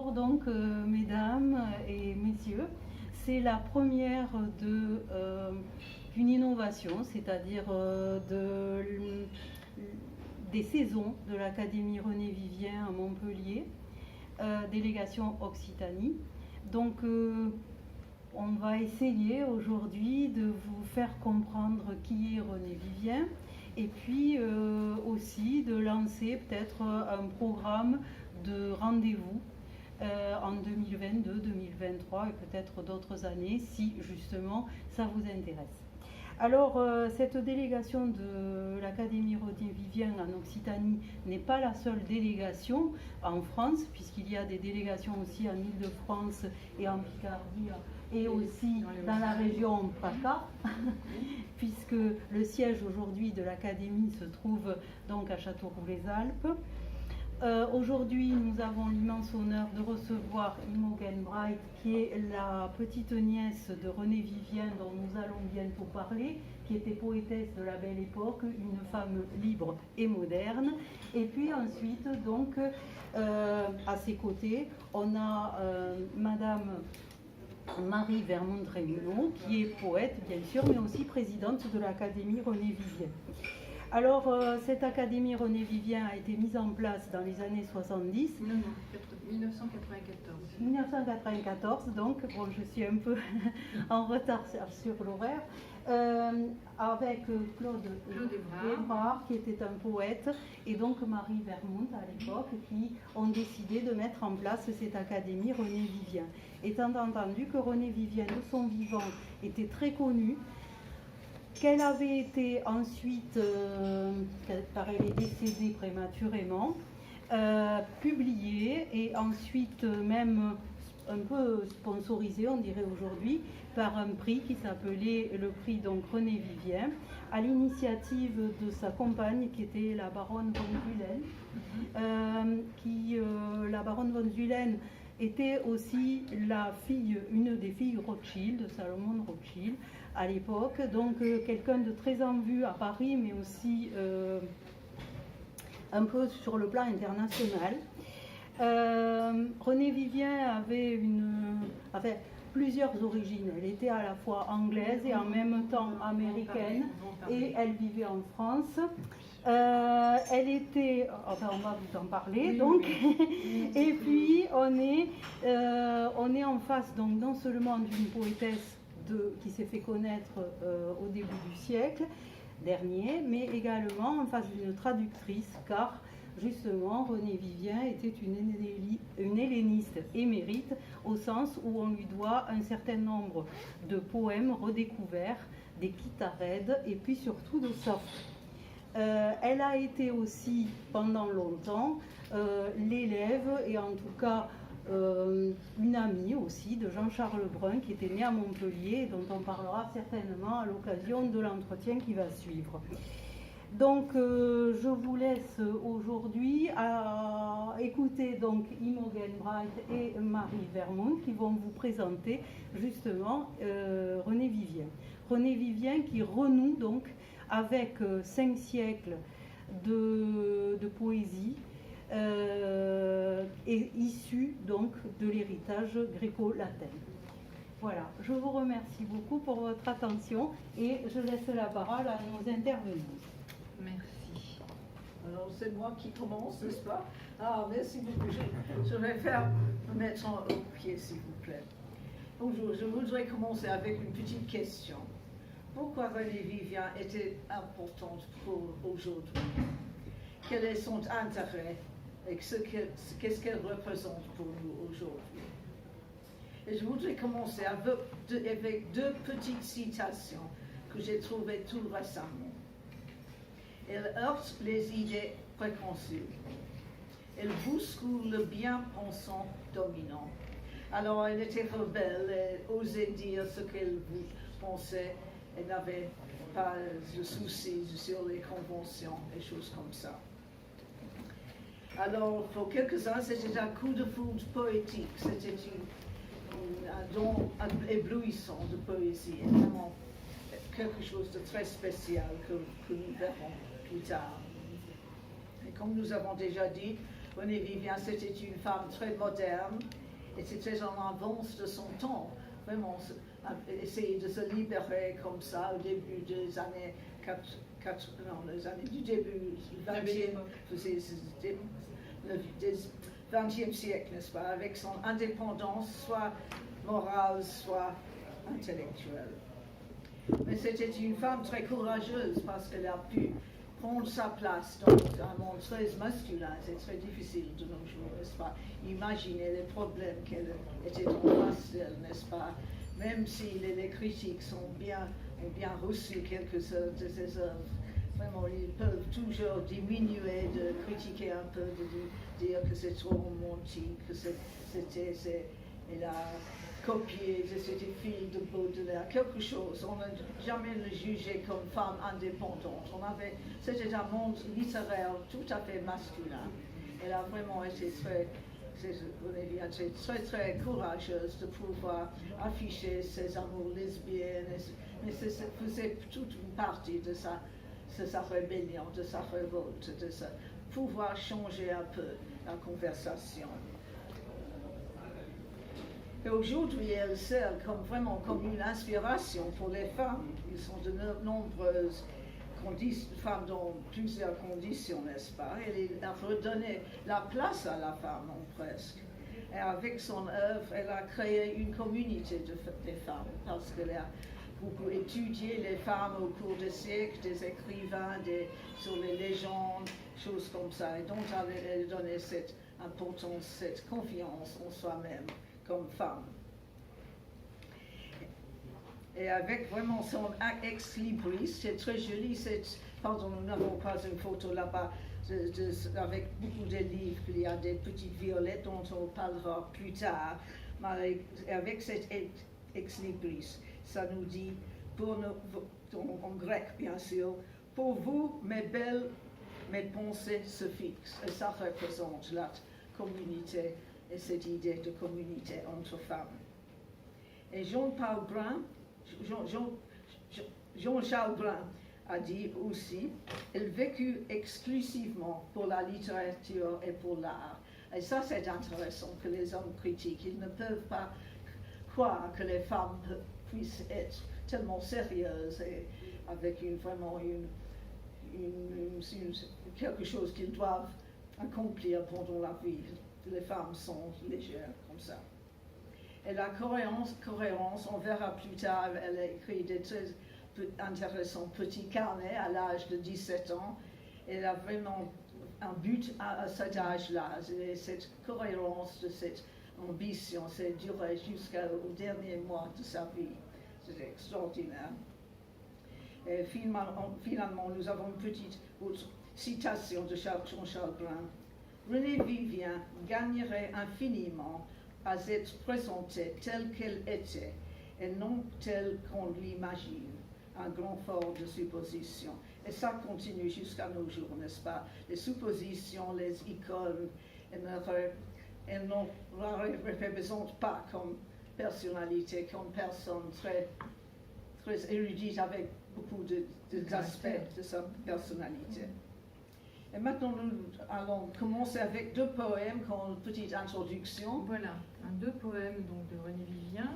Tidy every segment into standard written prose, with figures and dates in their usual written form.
Bonjour donc mesdames et messieurs. C'est la première d'une innovation, c'est-à-dire des saisons de l'Académie René Vivien à Montpellier, délégation Occitanie. Donc on va essayer aujourd'hui de vous faire comprendre qui est René Vivien et puis aussi de lancer peut-être un programme de rendez-vous en 2022, 2023 et peut-être d'autres années si justement ça vous intéresse. Alors cette délégation de l'Académie René Vivien en Occitanie n'est pas la seule délégation en France, puisqu'il y a des délégations aussi en Île-de-France et en Picardie et aussi dans la région PACA, puisque le siège aujourd'hui de l'Académie se trouve donc à Châteauroux-les-Alpes. Aujourd'hui, nous avons l'immense honneur de recevoir Imogen Bright, qui est la petite nièce de René Vivien, dont nous allons bientôt parler, qui était poétesse de la Belle Époque, une femme libre et moderne. Et puis ensuite, donc, à ses côtés, on a Madame Marie Vermont-Rémuneau, qui est poète, bien sûr, mais aussi présidente de l'Académie René Vivien. Alors, cette Académie René Vivien a été mise en place dans les années 70. Non, 1994. 1994, donc, bon, je suis un peu en retard sur l'horaire, avec Claude Évrard, qui était un poète, et donc Marie Vermont à l'époque, qui ont décidé de mettre en place cette Académie René Vivien. Étant entendu que René Vivien, de son vivant, était très connu, qu'elle avait été ensuite, elle est décédée prématurément, publiée et ensuite même un peu sponsorisée, on dirait aujourd'hui, par un prix qui s'appelait le prix donc René Vivien, à l'initiative de sa compagne qui était la baronne von Zülen, la baronne von Zülen était aussi une des filles Rothschild, de Salomon de Rothschild à l'époque, donc quelqu'un de très en vue à Paris, mais aussi un peu sur le plan international. René Vivien avait plusieurs origines. Elle était à la fois anglaise et en même temps américaine, et elle vivait en France. Elle était, enfin on va vous en parler, donc, et puis on est en face donc non seulement d'une poétesse qui s'est fait connaître au début du siècle dernier, mais également en face d'une traductrice, car justement René Vivien était une helléniste émérite, au sens où on lui doit un certain nombre de poèmes redécouverts, des Kitharèdes et puis surtout de Sophe. Elle a été aussi pendant longtemps l'élève et en tout cas une amie aussi de Jean-Charles Brun, qui était né à Montpellier et dont on parlera certainement à l'occasion de l'entretien qui va suivre. Donc je vous laisse aujourd'hui écouter donc Imogen Bright et Marie Vermont qui vont vous présenter justement René Vivien. René Vivien qui renoue donc avec 5 siècles de poésie, est issu donc de l'héritage gréco-latin. Voilà, je vous remercie beaucoup pour votre attention et je laisse la parole à nos intervenants. Merci. Alors c'est moi qui commence, n'est-ce pas? Ah, merci beaucoup. Je vais me mettre au pied, s'il vous plaît. Bonjour, je voudrais commencer avec une petite question. Pourquoi René Vivien était importante pour aujourd'hui? Quel est son intérêt et qu'est-ce qu'elle représente pour nous aujourd'hui? Et je voudrais commencer avec 2 petites citations que j'ai trouvées tout récemment. Elle heurte les idées préconçues. Elle bouscule le bien-pensant dominant. Alors elle était rebelle, elle osait dire ce qu'elle pensait, elle n'avait pas de soucis sur les conventions et choses comme ça. Alors, pour quelques-uns, c'était un coup de foudre poétique, c'était un don éblouissant de poésie, et vraiment quelque chose de très spécial que nous verrons plus tard. Et comme nous avons déjà dit, Renée Vivien, c'était une femme très moderne, et c'était en avance de son temps. Vraiment, essayer de se libérer comme ça au début des années du début du 20e siècle, n'est-ce pas, avec son indépendance, soit morale, soit intellectuelle. Mais c'était une femme très courageuse parce qu'elle a pu prendre sa place dans un monde très masculin. C'est très difficile de nos jours, n'est-ce pas? Imaginez les problèmes qu'elle était en face d'elle, n'est-ce pas? Même si les critiques ont bien reçu quelques-unes de ses œuvres, vraiment, ils peuvent toujours diminuer, de critiquer un peu, de dire que c'est trop romantique, que elle a copié de cette fille de Baudelaire, quelque chose. On n'a jamais le jugé comme femme indépendante. C'était un monde littéraire tout à fait masculin. Elle a vraiment été très courageuse de pouvoir afficher ses amours lesbiennes, mais ça faisait toute une partie de sa rébellion, de sa révolte, de pouvoir changer un peu la conversation. Et aujourd'hui, elle sert comme une inspiration pour les femmes. Ils sont de nombreuses femmes dans plusieurs conditions, n'est-ce pas? Elle a redonné la place à la femme, presque. Et avec son œuvre, elle a créé une communauté des femmes, parce qu'elle a beaucoup étudié les femmes au cours des siècles, des écrivains, sur les légendes, choses comme ça, et donc elle a donné cette importance, cette confiance en soi-même comme femme. Et avec vraiment son ex libris, c'est très joli, pardon, nous n'avons pas une photo là-bas, avec beaucoup de livres, il y a des petites violettes dont on parlera plus tard, mais avec cet ex libris, ça nous dit, en grec bien sûr, pour vous, mes belles, mes pensées se fixent, et ça représente la communauté et cette idée de communauté entre femmes. Et Jean-Charles Brun a dit aussi, il vécut exclusivement pour la littérature et pour l'art. Et ça, c'est intéressant que les hommes critiquent. Ils ne peuvent pas croire que les femmes puissent être tellement sérieuses et avec quelque chose qu'ils doivent accomplir pendant la vie. Les femmes sont légères comme ça. Et la cohérence, on verra plus tard, elle a écrit des très intéressants petits carnets à l'âge de 17 ans. Elle a vraiment un but à cet âge-là. Et cette cohérence de cette ambition, c'est duré jusqu'au dernier mois de sa vie. C'est extraordinaire. Et finalement, nous avons une petite autre citation de Jean-Charles Brun. Renée Vivien gagnerait infiniment à être présentée telle qu'elle était et non telle qu'on l'imagine. Un grand fort de suppositions. Et ça continue jusqu'à nos jours, n'est-ce pas? Les suppositions, les icônes, elles ne la représentent pas comme personnalité, comme personne très érudite avec beaucoup d'aspects de sa personnalité. Et maintenant, nous allons commencer avec deux poèmes, comme une petite introduction. Voilà, deux poèmes donc, de Renée Vivien.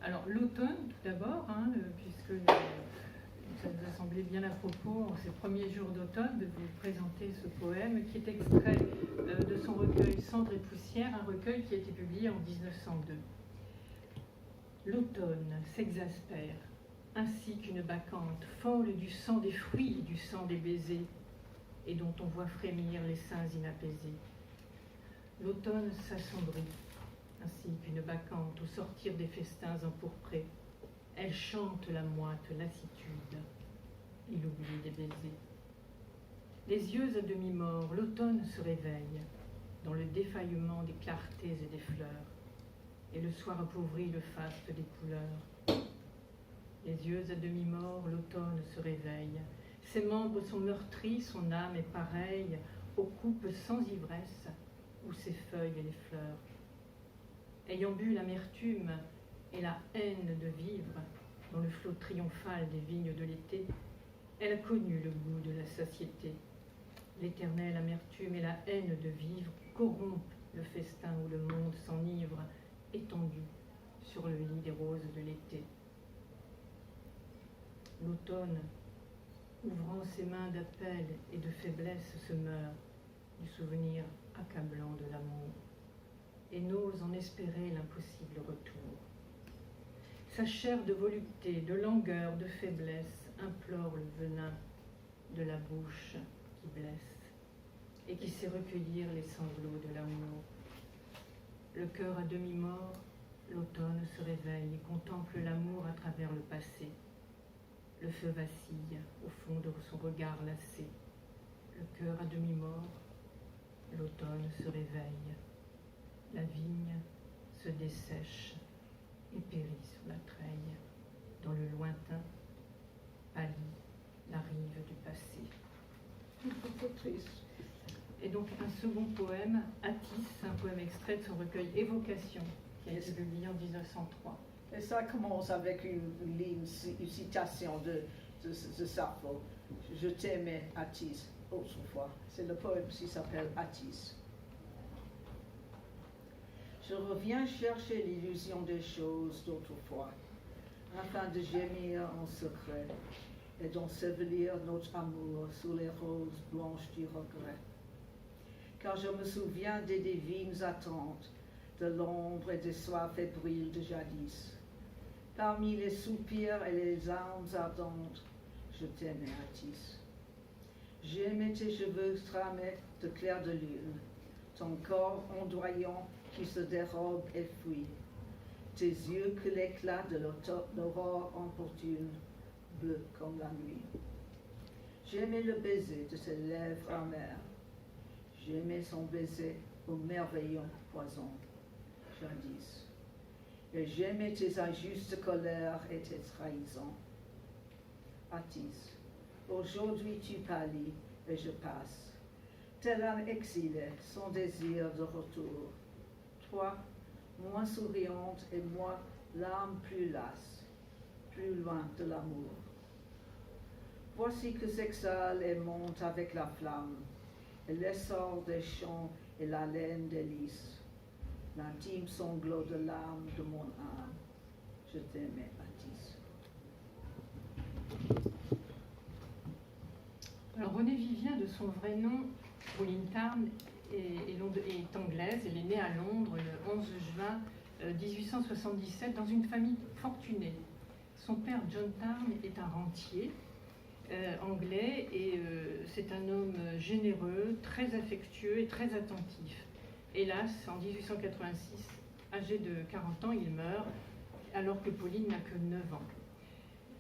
Alors, l'automne, tout d'abord, puisque ça nous a semblé bien à propos, en ces premiers jours d'automne, de vous présenter ce poème, qui est extrait de son recueil Cendres et poussière, un recueil qui a été publié en 1902. L'automne s'exaspère, ainsi qu'une bacchante, folle du sang des fruits et du sang des baisers, et dont on voit frémir les seins inapaisés. L'automne s'assombrit, ainsi qu'une bacchante au sortir des festins empourprés. Elle chante la moite lassitude et l'oubli des baisers. Les yeux à demi-morts, l'automne se réveille dans le défaillement des clartés et des fleurs, et le soir appauvrit le faste des couleurs. Les yeux à demi-morts, l'automne se réveille. Ses membres sont meurtris, son âme est pareille aux coupes sans ivresse où ses feuilles et les fleurs. Ayant bu l'amertume et la haine de vivre dans le flot triomphal des vignes de l'été, elle a connu le goût de la satiété. L'éternelle amertume et la haine de vivre corrompt le festin où le monde s'enivre, étendu sur le lit des roses de l'été. L'automne, ouvrant ses mains d'appel et de faiblesse, se meurt du souvenir accablant de l'amour et n'ose en espérer l'impossible retour. Sa chair de volupté, de langueur, de faiblesse implore le venin de la bouche qui blesse et qui sait recueillir les sanglots de l'amour. Le cœur à demi-mort, l'automne se réveille et contemple l'amour à travers le passé. Le feu vacille au fond de son regard lassé. Le cœur à demi-mort, l'automne se réveille. La vigne se dessèche et périt sous la treille. Dans le lointain, pâlit la rive du passé. C'est triste. Et donc un second poème, Attis, un poème extrait de son recueil Évocation, qui a été publié en 1903. Et ça commence avec une ligne, une citation de Sappho. Je t'aimais, Attis, autrefois. C'est le poème qui s'appelle Attis. Je reviens chercher l'illusion des choses d'autrefois, afin de gémir en secret et d'ensevelir notre amour sous les roses blanches du regret. Car je me souviens des divines attentes, de l'ombre et des soirs fébriles de jadis. Parmi les soupirs et les âmes ardentes, je t'aimais, Attis. J'aimais tes cheveux tramés de clair de lune, ton corps ondoyant qui se dérobe et fuit, tes yeux que l'éclat de l'aurore importune, bleus comme la nuit. J'aimais le baiser de ses lèvres amères, j'aimais son baiser au merveilleux poison, jadis. Et j'aimais tes injustes colères et tes trahisons. Attis, aujourd'hui tu pâlis et je passe, tel un exilé sans désir de retour. Toi, moins souriante et moi, l'âme plus lasse, plus loin de l'amour. Voici que s'exhale et monte avec la flamme, et l'essor des champs et la laine des lys, l'intime sanglot de l'âme de mon âme. Je t'aimais, Attis. Alors Renée Vivien, de son vrai nom, Pauline Tarn, est anglaise. Elle est née à Londres le 11 juin 1877 dans une famille fortunée. Son père, John Tarn, est un rentier anglais et c'est un homme généreux, très affectueux et très attentif. Hélas, en 1886, âgé de 40 ans, il meurt alors que Pauline n'a que 9 ans.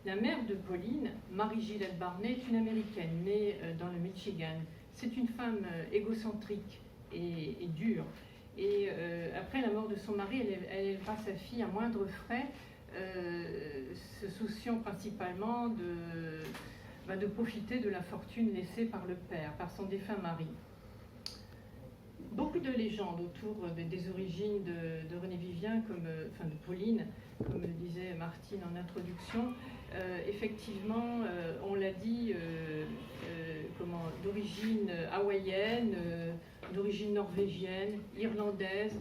La mère de Pauline, Marie-Gillette Barnet, est une Américaine née dans le Michigan. C'est une femme égocentrique et dure. Et après la mort de son mari, elle élèvera sa fille à moindre frais, se souciant principalement de profiter de la fortune laissée par le père, par son défunt mari. Beaucoup de légendes autour des origines de Renée Vivien, de Pauline, comme le disait Martine en introduction. Effectivement, on l'a dit, d'origine hawaïenne, d'origine norvégienne, irlandaise.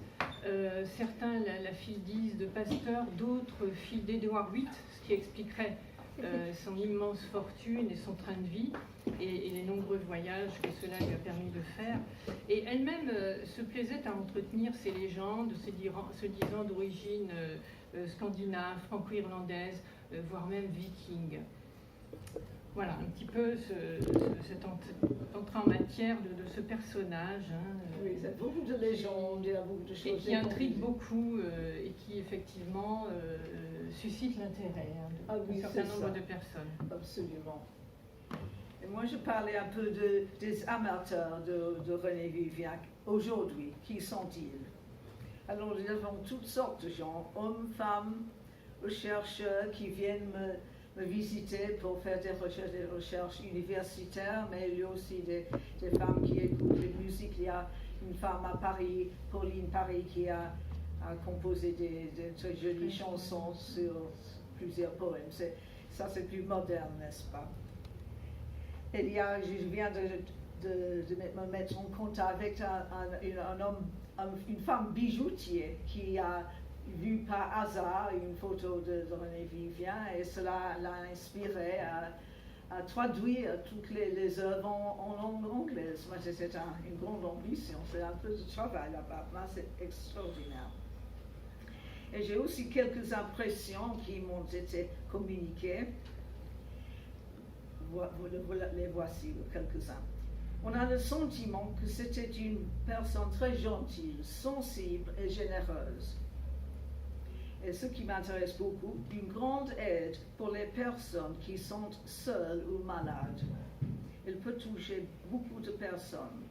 Certains la fildisent de Pasteur, d'autres fille d'Édouard VIII, ce qui expliquerait son immense fortune et son train de vie et les nombreux voyages que cela lui a permis de faire. Et elle-même se plaisait à entretenir ces légendes, se disant d'origine scandinave, franco-irlandaise, voire même viking. Voilà un petit peu cette entrée en matière de ce personnage. Oui, il y a beaucoup de légendes, il y a beaucoup de choses. Et qui intrigue beaucoup et qui effectivement suscite l'intérêt d'un certain nombre de personnes. Absolument. Et moi, je parlais un peu des amateurs de Renée Vivien aujourd'hui. Qui sont-ils? Alors, nous avons toutes sortes de gens, hommes, femmes, chercheurs qui viennent me visiter pour faire des recherches universitaires, mais il y a aussi des femmes qui écoutent la musique. Il y a une femme à Paris, Pauline Paris, qui a composé des très jolies chansons sur plusieurs poèmes. Ça, c'est plus moderne, n'est-ce pas? Je viens de de me mettre en contact avec une femme bijoutier qui a vu par hasard une photo de René Vivien et cela l'a inspiré à traduire toutes les œuvres en langue anglaise. Moi, c'est une grande ambition, c'est un peu de travail là-bas, mais c'est extraordinaire. Et j'ai aussi quelques impressions qui m'ont été communiquées. Les voici, quelques-uns. On a le sentiment que c'était une personne très gentille, sensible et généreuse. Et ce qui m'intéresse beaucoup, une grande aide pour les personnes qui sont seules ou malades. Elle peut toucher beaucoup de personnes.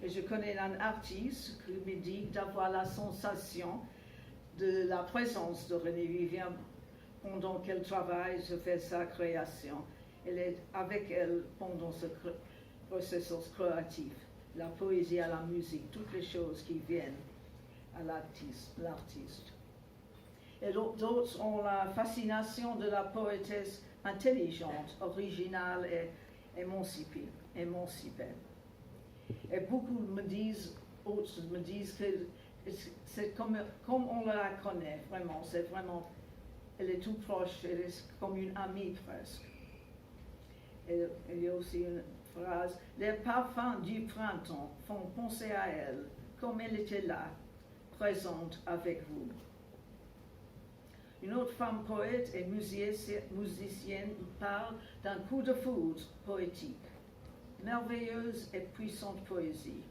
Et je connais un artiste qui me dit d'avoir la sensation de la présence de René Vivien pendant qu'elle travaille, je fais sa création. Elle est avec elle pendant ce processus créatif, la poésie à la musique, toutes les choses qui viennent à l'artiste. Et d'autres ont la fascination de la poétesse intelligente, originale et émancipée. Et beaucoup autres me disent que c'est comme on la connaît, vraiment, elle est tout proche, elle est comme une amie presque. Et il y a aussi une phrase, les parfums du printemps font penser à elle, comme elle était là, présente avec vous. Une autre femme poète et musicienne parle d'un coup de foudre poétique, merveilleuse et puissante poésie,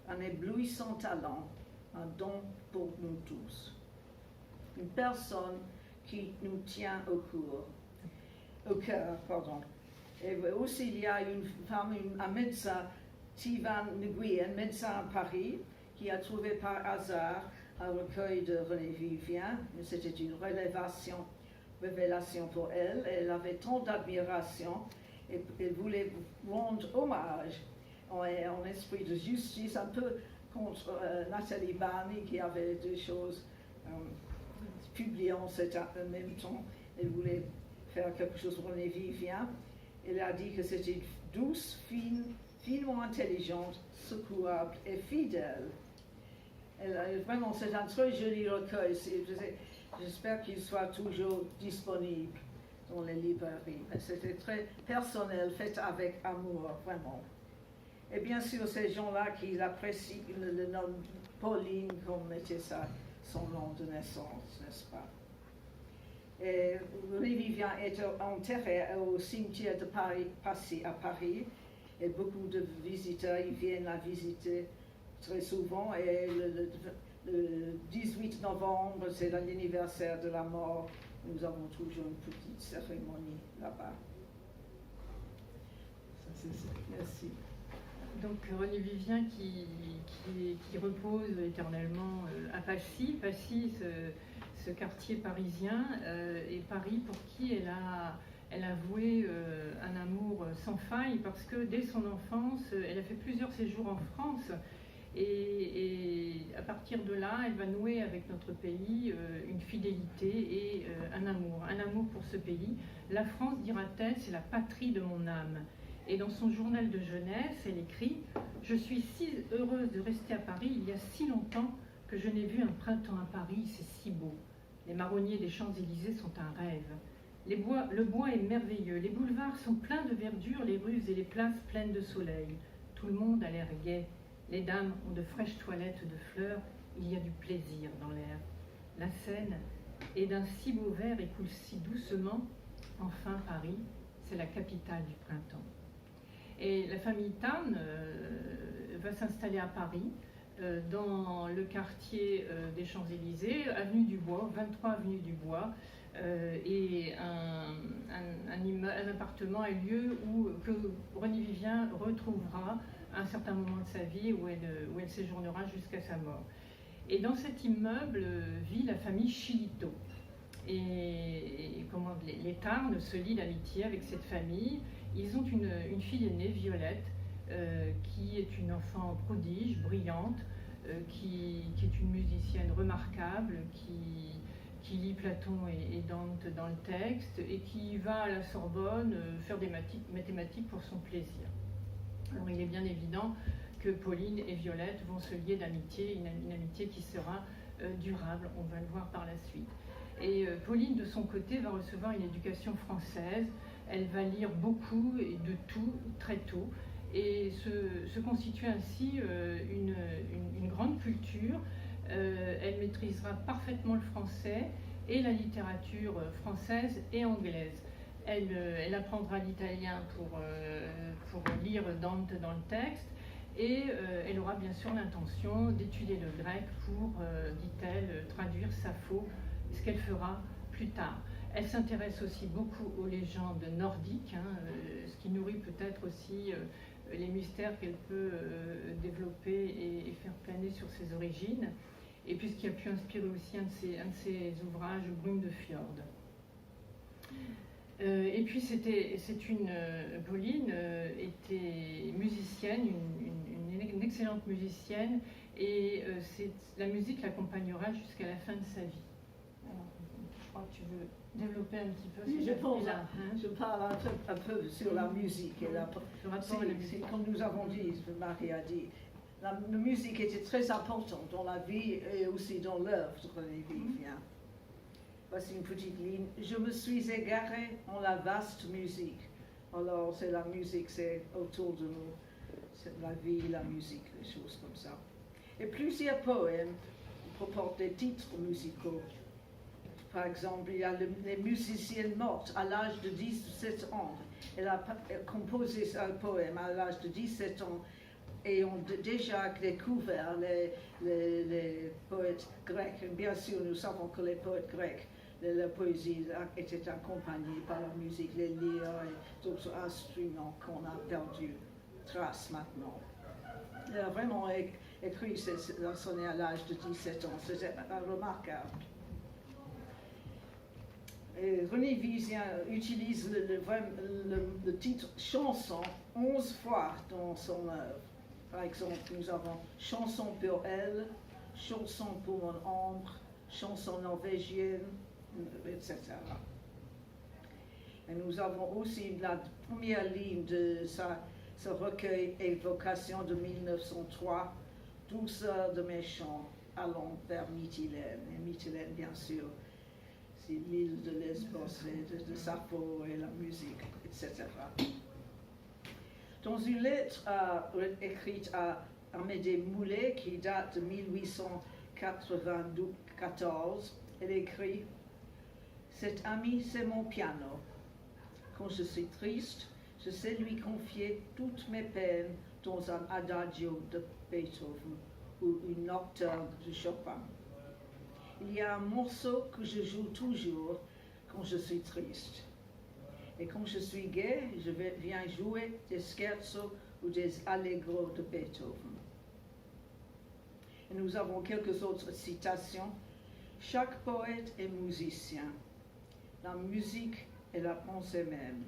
un éblouissant talent, un don pour nous tous. Une personne qui nous tient au cœur. Et aussi, il y a une femme, un médecin, Tivan Nguyen, médecin à Paris, qui a trouvé par hasard un recueil de René Vivien. C'était une révélation pour elle. Elle avait tant d'admiration et elle voulait rendre hommage en esprit de justice, un peu contre Nathalie Barney, qui avait deux choses publiées en même temps. Elle voulait faire quelque chose pour René Vivien. Elle a dit que c'était douce, finement intelligente, secourable et fidèle. Vraiment, c'est un très joli recueil. J'espère qu'il soit toujours disponible dans les librairies. C'était très personnel, fait avec amour, vraiment. Et bien sûr, ces gens-là qui l'apprécient, le nom Pauline, comme était son nom de naissance, n'est-ce pas? Et René Vivien est enterré au cimetière de Passy à Paris. Et beaucoup de visiteurs ils viennent la visiter très souvent. Et le 18 novembre, c'est l'anniversaire de la mort. Nous avons toujours une petite cérémonie là-bas. Merci. Donc René Vivien qui repose éternellement à Passy. Passy, ce quartier parisien, et Paris pour qui elle a voué un amour sans faille, parce que dès son enfance, elle a fait plusieurs séjours en France. Et à partir de là, elle va nouer avec notre pays une fidélité et un amour pour ce pays. La France, dira-t-elle, c'est la patrie de mon âme. Et dans son journal de jeunesse, elle écrit « Je suis si heureuse de rester à Paris, il y a si longtemps que je n'ai vu un printemps à Paris, c'est si beau. Les marronniers des Champs-Élysées sont un rêve. Le bois est merveilleux, les boulevards sont pleins de verdure, les rues et les places pleines de soleil. Tout le monde a l'air gai. Les dames ont de fraîches toilettes de fleurs, il y a du plaisir dans l'air. La Seine est d'un si beau vert et coule si doucement. Enfin, Paris, c'est la capitale du printemps. » Et la famille Tan va s'installer à Paris, dans le quartier des Champs-Élysées, avenue du Bois, 23 avenue du Bois, et un appartement, un lieu que René Vivien retrouvera à un certain moment de sa vie, où elle séjournera jusqu'à sa mort. Et dans cet immeuble vit la famille Chilito. Et les Tarn se lient d'amitié avec cette famille. Ils ont une fille aînée, Violette, qui est une enfant prodige, brillante, qui est une musicienne remarquable, qui lit Platon et Dante dans le texte, et qui va à la Sorbonne faire des mathématiques pour son plaisir. Alors il est bien évident que Pauline et Violette vont se lier d'amitié, une amitié qui sera durable, on va le voir par la suite. Et Pauline, de son côté, va recevoir une éducation française. Elle va lire beaucoup et de tout très tôt et se constitue ainsi une grande culture. Elle maîtrisera parfaitement le français et la littérature française et anglaise. Elle apprendra l'italien pour lire Dante dans le texte et elle aura bien sûr l'intention d'étudier le grec pour, dit-elle, traduire Sappho, ce qu'elle fera plus tard. Elle s'intéresse aussi beaucoup aux légendes nordiques, ce qui nourrit peut-être aussi les mystères qu'elle peut développer et faire planer sur ses origines, et puis ce qui a pu inspirer aussi un de ses ouvrages, Brume de Fjord. Et puis Pauline était musicienne, une excellente musicienne, et la musique l'accompagnera jusqu'à la fin de sa vie. Alors, je crois que tu veux développer un petit peu. Oui, je parle un peu sur la musique. Comme nous avons dit, Marie a dit, la musique était très importante dans la vie et aussi dans l'œuvre de René Vivien. Voici une petite ligne. Je me suis égarée en la vaste musique. Alors, c'est la musique, c'est autour de nous. C'est la vie, la musique, des choses comme ça. Et plusieurs poèmes proposent des titres musicaux. Par exemple, il y a les musiciennes mortes à l'âge de 17 ans. Elle a composé un poème à l'âge de 17 ans et ont déjà découvert les poètes grecs. Bien sûr, nous savons que les poètes grecs, la poésie était accompagnée par la musique, les lyres et d'autres instruments qu'on a perdu trace maintenant. Elle a vraiment écrit son sonnet à l'âge de 17 ans. C'était remarquable. Et René Vivien utilise le titre chanson 11 fois dans son œuvre. Par exemple, nous avons chanson pour elle, chanson pour mon ombre, chanson norvégienne, etc. Et nous avons aussi la première ligne de ce recueil Évocation de 1903, Douceur de mes chants, allant vers Mytilène. Et Mytilène, bien sûr, c'est l'île de Lesbos et de Sappho et la musique, etc. Dans une lettre écrite à Amédée Moulet, qui date de 1894, elle écrit « Cet ami, c'est mon piano. Quand je suis triste, je sais lui confier toutes mes peines dans un adagio de Beethoven ou une nocturne de Chopin. Il y a un morceau que je joue toujours quand je suis triste. Et quand je suis gai, je viens jouer des scherzos ou des allegros de Beethoven. » Et nous avons quelques autres citations. Chaque poète est musicien. La musique est la pensée même.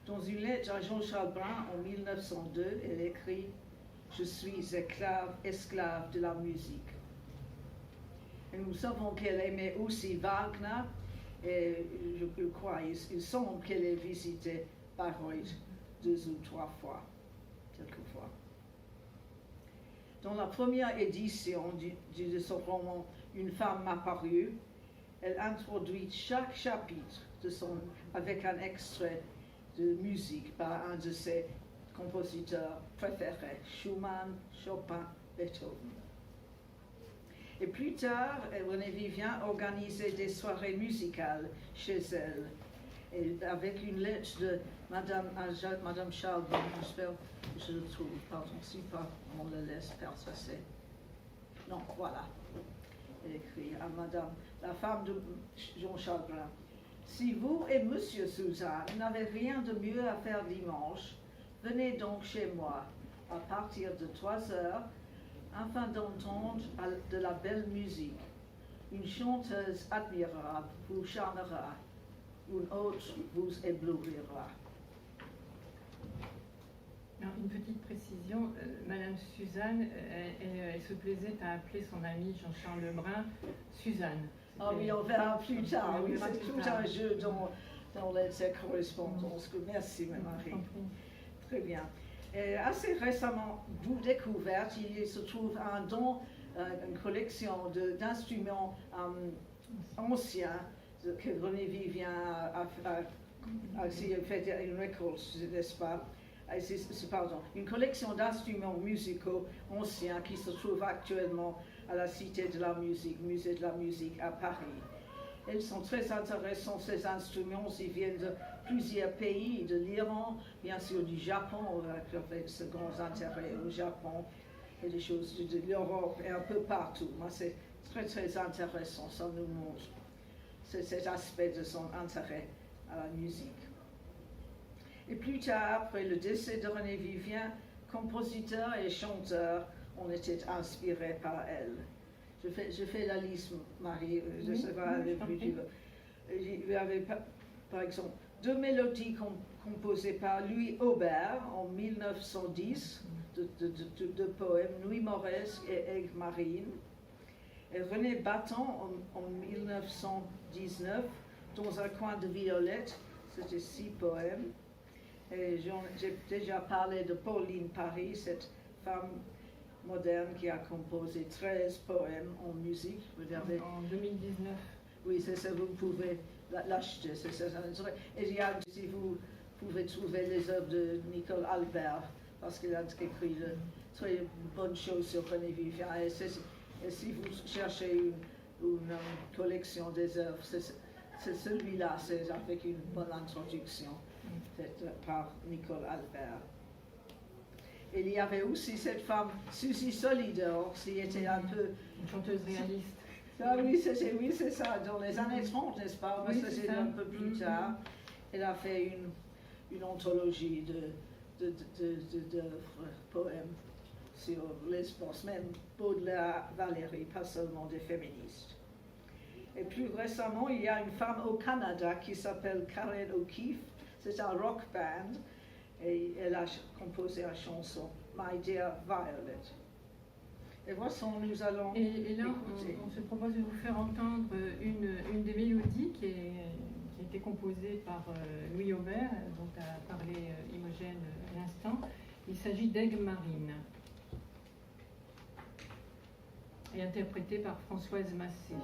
Dans une lettre à Jean-Charles Brun en 1902, elle écrit « Je suis esclave de la musique ». Et nous savons qu'elle aimait aussi Wagner, et je crois, il semble qu'elle ait visité Bayreuth 2 ou 3 fois, quelquefois. Dans la première édition de son roman Une femme apparue, elle introduit chaque chapitre avec un extrait de musique par un de ses compositeurs préférés, Schumann, Chopin, Beethoven. Et plus tard, René Vivien organisait des soirées musicales chez elle, et avec une lettre de Madame Charles, j'espère que je le trouve, pardon, si pas, on le laisse percer. Non, voilà. Elle écrit à Madame, la femme de Jean-Charles Brun. Si vous et Monsieur Suzanne n'avez rien de mieux à faire dimanche, venez donc chez moi à partir de 3 heures afin d'entendre de la belle musique. Une chanteuse admirable vous charmera, une autre vous éblouira. Alors, une petite précision, Madame Suzanne, elle se plaisait à appeler son amie Jean-Charles Lebrun Suzanne. Ah oui, on verra plus tard. Oui, c'est tout un jeu dans cette correspondance. Merci, Marie. Très bien. Et assez récemment, vous découverte, il se trouve une collection d'instruments anciens que René Vivien a fait une récolte, n'est-ce pas? Pardon, une collection d'instruments musicaux anciens qui se trouve actuellement à la Cité de la Musique, Musée de la Musique à Paris. Ils sont très intéressants, ces instruments. Ils viennent de plusieurs pays, de l'Iran, bien sûr du Japon, avec ce grand intérêt au Japon, et des choses de l'Europe et un peu partout. Moi, c'est très, très intéressant. Ça nous montre cet aspect de son intérêt à la musique. Et plus tard, après le décès de René Vivien, compositeur et chanteur ont été inspirés par elle. Je fais la liste, Marie, je sais pas le plus tu veux. Il y avait par exemple 2 mélodies composées par Louis Aubert en 1910, de poèmes Nuit mauresque et Aigues marines. Et René Battant en 1919, Dans un coin de violette, c'était 6 poèmes. Et j'ai déjà parlé de Pauline Paris, cette femme moderne qui a composé 13 poèmes en musique. Vous avez... En 2019. Oui, c'est ça, vous pouvez l'acheter. Et il y a, si vous pouvez trouver les œuvres de Nicole Albert, parce qu'il a écrit de très bonnes choses sur René Vivien. Et si vous cherchez une collection des œuvres, c'est celui-là, c'est avec une bonne introduction faite par Nicole Albert. Il y avait aussi cette femme, Suzy Solidor, qui était un peu... Une chanteuse réaliste. Ah, oui, c'est ça, dans les années 30, n'est-ce pas? Oui, c'est un peu plus tard. Elle a fait une anthologie d'œuvres, poèmes sur Lesbos, même Baudelaire, Valéry, pas seulement des féministes. Et plus récemment, il y a une femme au Canada qui s'appelle Karen O'Keefe. C'est un rock band. Et elle a composé la chanson My Dear Violet. Et voici, nous allons et là, écouter. on se propose de vous faire entendre une des mélodies qui a été composée par Louis Aubert, dont a parlé Imogène à l'instant. Il s'agit d'Aigues marines, et interprétée par Françoise Massé.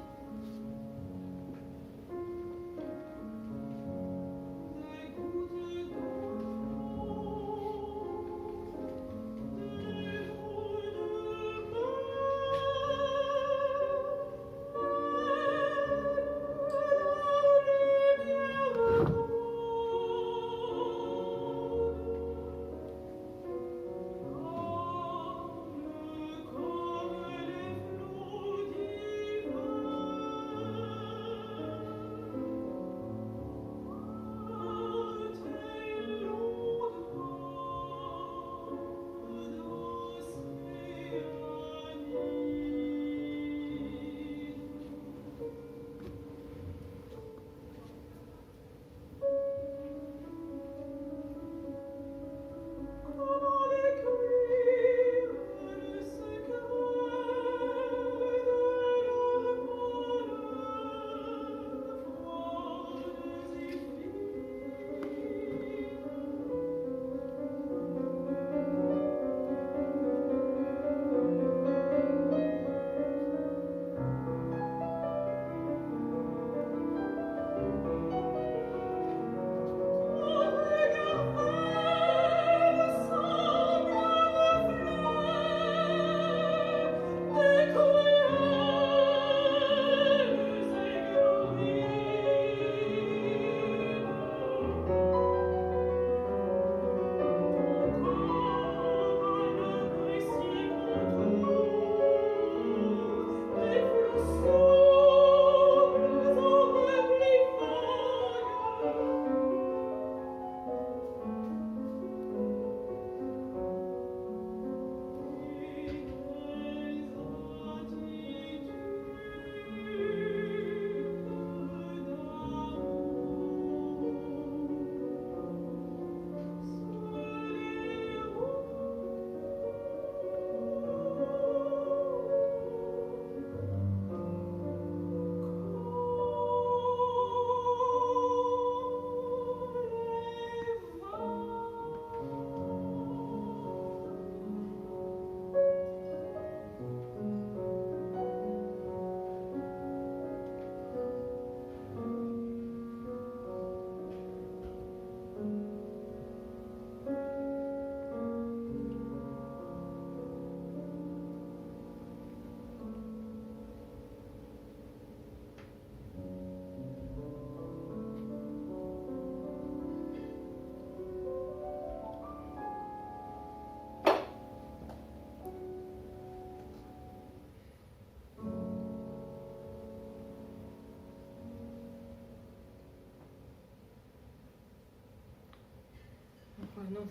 revenons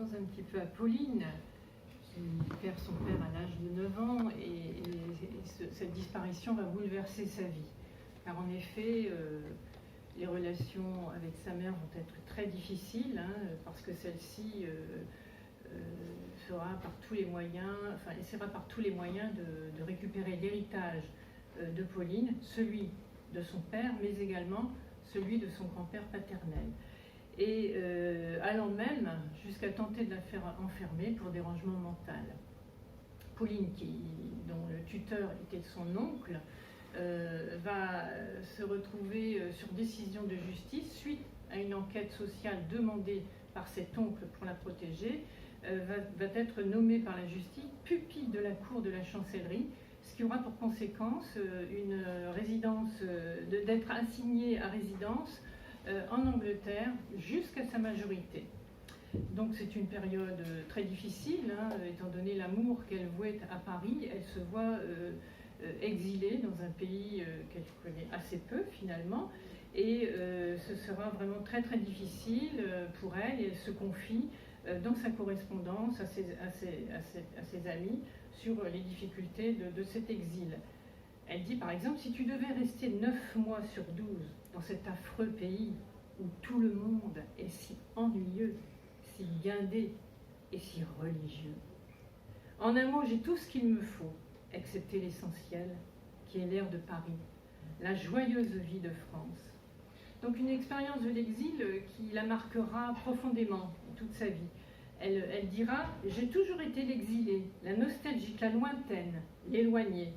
un petit peu à Pauline, qui perd son père à l'âge de 9 ans, et cette disparition va bouleverser sa vie. Car en effet, les relations avec sa mère vont être très difficiles, hein, parce que celle-ci essaiera par tous les moyens de récupérer l'héritage de Pauline, celui de son père, mais également celui de son grand-père paternel. Et allant même jusqu'à tenter de la faire enfermer pour dérangement mental. Pauline, dont le tuteur était son oncle, va se retrouver sur décision de justice, suite à une enquête sociale demandée par cet oncle pour la protéger, va être nommée par la justice pupille de la cour de la chancellerie, ce qui aura pour conséquence une résidence, d'être assignée à résidence en Angleterre jusqu'à sa majorité. Donc c'est une période très difficile, hein, étant donné l'amour qu'elle vouait à Paris. Elle se voit exilée dans un pays qu'elle connaît assez peu finalement, et ce sera vraiment très très difficile pour elle, et elle se confie dans sa correspondance à ses amis sur les difficultés de cet exil. Elle dit par exemple: si tu devais rester 9 mois sur 12 dans cet affreux pays où tout le monde est si ennuyeux, si guindé et si religieux. En un mot, j'ai tout ce qu'il me faut, excepté l'essentiel, qui est l'air de Paris, la joyeuse vie de France. Donc une expérience de l'exil qui la marquera profondément toute sa vie. Elle dira: j'ai toujours été l'exilée, la nostalgique, la lointaine, l'éloignée.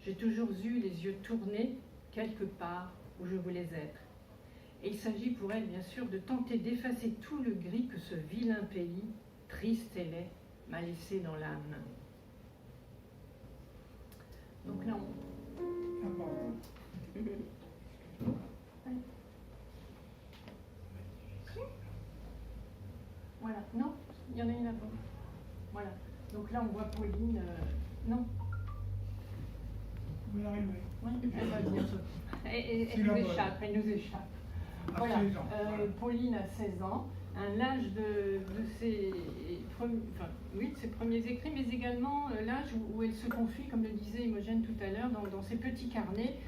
J'ai toujours eu les yeux tournés quelque part où je voulais être. Et il s'agit pour elle, bien sûr, de tenter d'effacer tout le gris que ce vilain pays, triste et laid, m'a laissé dans l'âme. Donc là, voilà, non, il y en a une avant. Voilà, donc là on voit Pauline, non. Vous l'arrivez. Oui, elle va venir. Elle nous échappe. Voilà, Pauline a 16 ans, l'âge de ses premiers écrits, mais également l'âge où elle se confie, comme le disait Imogène tout à l'heure, dans ses petits carnets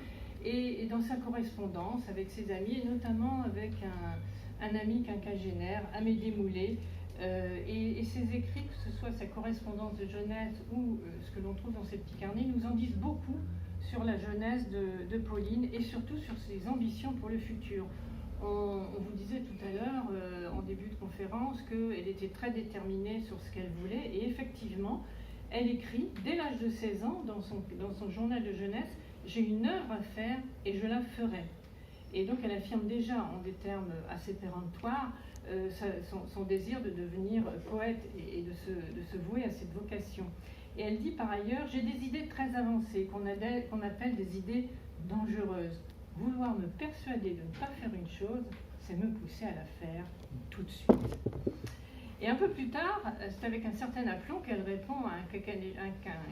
et dans sa correspondance avec ses amis, et notamment avec un ami quinquagénaire, Amédée Moulet. Et ses écrits, que ce soit sa correspondance de jeunesse ou ce que l'on trouve dans ses petits carnets, nous en disent beaucoup sur la jeunesse de Pauline et surtout sur ses ambitions pour le futur. On vous disait tout à l'heure, en début de conférence, qu'elle était très déterminée sur ce qu'elle voulait, et effectivement, elle écrit, dès l'âge de 16 ans, dans son journal de jeunesse, « J'ai une œuvre à faire et je la ferai ». Et donc elle affirme déjà, en des termes assez péremptoires, son désir de devenir poète et de se vouer à cette vocation. Et elle dit par ailleurs: j'ai des idées très avancées, qu'on appelle des idées dangereuses. Vouloir me persuader de ne pas faire une chose, c'est me pousser à la faire tout de suite. Et un peu plus tard, c'est avec un certain aplomb qu'elle répond à un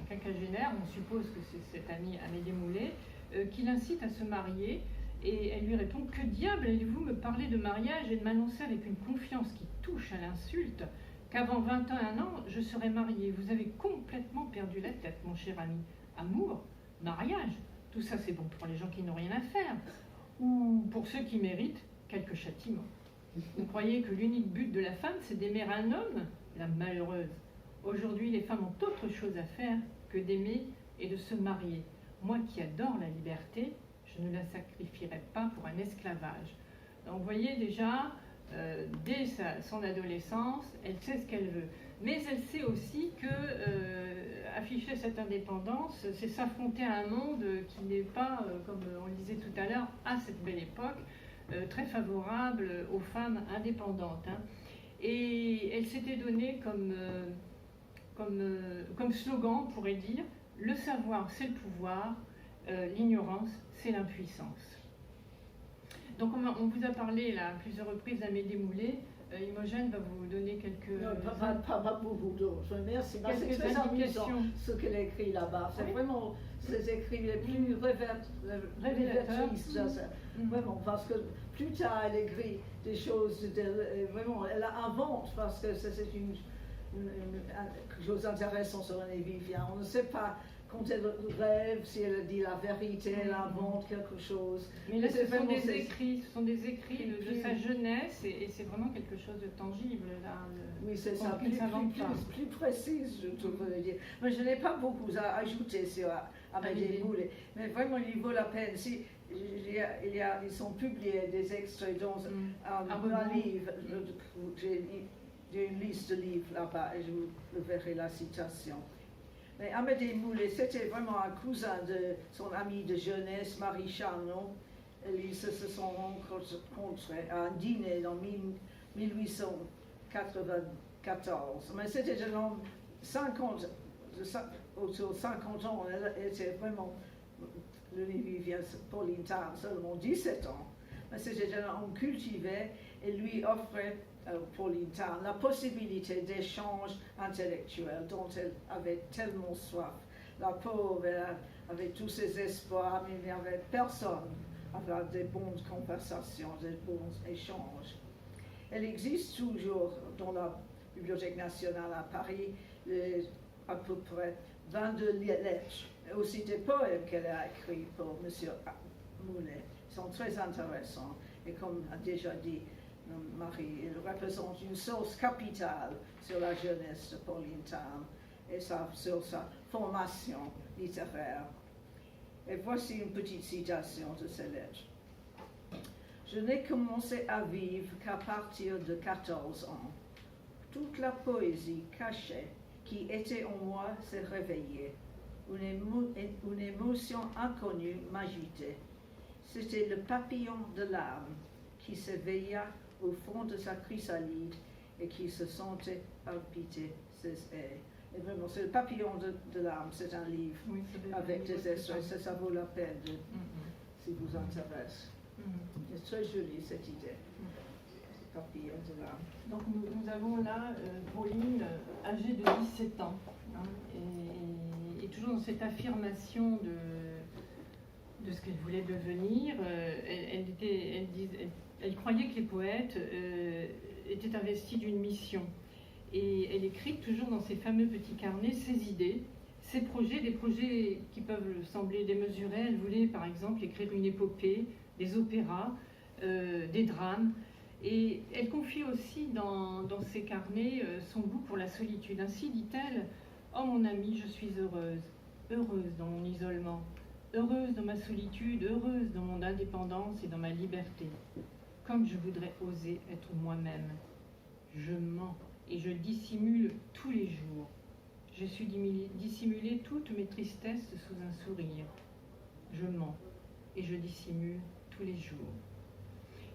quinquagénaire, on suppose que c'est cet ami Amédée Moulet, qui l'incite à se marier. Et elle lui répond: que diable allez-vous me parler de mariage et de m'annoncer avec une confiance qui touche à l'insulte qu'avant 21 ans, je serai mariée? Vous avez complètement perdu la tête, mon cher ami. Amour, mariage, tout ça c'est bon pour les gens qui n'ont rien à faire, ou pour ceux qui méritent quelques châtiments. Vous croyez que l'unique but de la femme, c'est d'aimer un homme? La malheureuse. Aujourd'hui, les femmes ont autre chose à faire que d'aimer et de se marier. Moi qui adore la liberté, je ne la sacrifierai pas pour un esclavage. Donc vous voyez déjà, dès son adolescence, elle sait ce qu'elle veut. Mais elle sait aussi que afficher cette indépendance, c'est s'affronter à un monde qui n'est pas, comme on le disait tout à l'heure, à cette belle époque, très favorable aux femmes indépendantes. Hein. Et elle s'était donnée comme slogan, on pourrait dire: le savoir, c'est le pouvoir, l'ignorance, c'est l'impuissance. Donc on vous a parlé là, à plusieurs reprises d'Amédée Moulet. Imogen va vous donner quelques... Non, pas beaucoup d'autres. Merci. C'est Quelques très amusant indications. ce qu'elle écrit là-bas. C'est Oui. vraiment ces écrits les plus révélateurs. Vraiment, parce que plus tard elle écrit des choses, vraiment, elle invente parce que c'est quelque chose d'intéressant sur René Vivien. On ne sait pas quand elle rêve, si elle dit la vérité, elle invente quelque chose. Mais là, ce sont vraiment des écrits de sa jeunesse et c'est vraiment quelque chose de tangible. Là, Oui, c'est ça, qu'il s'invente pas. plus précise, je devrais dire. Moi, je n'ai pas beaucoup à ajouter sur Amédée Moulet, mais vraiment, il vaut la peine. Si, ils sont publiés des extraits dans un livre. J'ai une liste de livres là-bas et je vous verrai la citation. Mais Amédée Moulet, c'était vraiment un cousin de son ami de jeunesse, Marie Charnon. Ils se sont rencontrés à un dîner en 1894. Mais c'était dans 50, autour de 50 ans. Elle était vraiment, le vivait Pauline Tarn, seulement 17 ans. Mais c'était un homme cultivé et lui offrait Pauline Tarn la possibilité d'échange intellectuel dont elle avait tellement soif. La pauvre, elle avait tous ses espoirs, mais il n'y avait personne avec des bonnes conversations, des bons échanges. Elle existe toujours dans la Bibliothèque nationale à Paris, à peu près 22 lettres, et aussi des poèmes qu'elle a écrits pour M. Moulet. Ils sont très intéressants et comme a déjà dit Marie, il représente une source capitale sur la jeunesse de Pauline Tarn et sur sa formation littéraire. Et voici une petite citation de ces lettres. Je n'ai commencé à vivre qu'à partir de 14 ans. Toute la poésie cachée qui était en moi s'est réveillée. Une émotion inconnue m'agitait. C'était le papillon de l'âme qui s'éveilla au fond de sa chrysalide et qui se sentait palpiter ses ailes. Et vraiment, c'est le papillon de l'âme, c'est un livre avec des extraits, ça vaut la peine si vous intéresse. C'est très joli cette idée, le papillon de l'âme. Donc nous avons là Pauline, âgée de 17 ans, hein, et toujours dans cette affirmation de ce qu'elle voulait devenir. Elle croyait que les poètes étaient investis d'une mission. Et elle écrit toujours dans ses fameux petits carnets ses idées, ses projets, des projets qui peuvent sembler démesurés. Elle voulait par exemple écrire une épopée, des opéras, des drames. Et elle confie aussi dans ses carnets son goût pour la solitude. Ainsi dit-elle: « Oh mon ami, je suis heureuse, heureuse dans mon isolement, heureuse dans ma solitude, heureuse dans mon indépendance et dans ma liberté. Comme je voudrais oser être moi-même. Je mens et je dissimule tous les jours. Je suis dissimuler toutes mes tristesses sous un sourire. Je mens et je dissimule tous les jours. »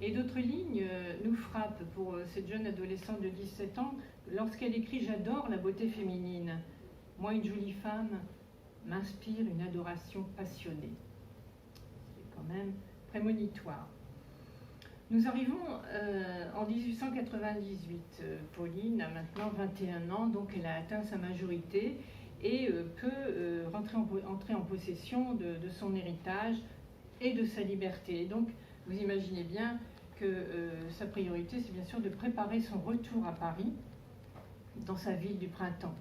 Et d'autres lignes nous frappent pour cette jeune adolescente de 17 ans lorsqu'elle écrit « J'adore la beauté féminine. Moi, une jolie femme, m'inspire une adoration passionnée. » C'est quand même prémonitoire. Nous arrivons en 1898. Pauline a maintenant 21 ans, donc elle a atteint sa majorité et peut entrer en possession de son héritage et de sa liberté. Donc vous imaginez bien que sa priorité, c'est bien sûr de préparer son retour à Paris, dans sa ville du printemps.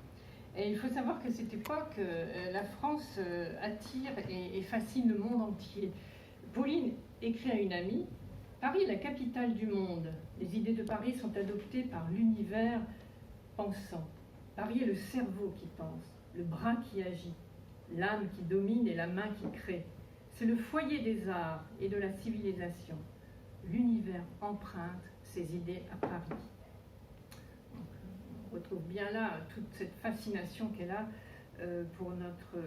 Et il faut savoir qu'à cette époque, la France attire et fascine le monde entier. Pauline écrit à une amie: « Paris est la capitale du monde. Les idées de Paris sont adoptées par l'univers pensant. Paris est le cerveau qui pense, le bras qui agit, l'âme qui domine et la main qui crée. C'est le foyer des arts et de la civilisation. L'univers emprunte ses idées à Paris. » On retrouve bien là toute cette fascination qu'elle a pour notre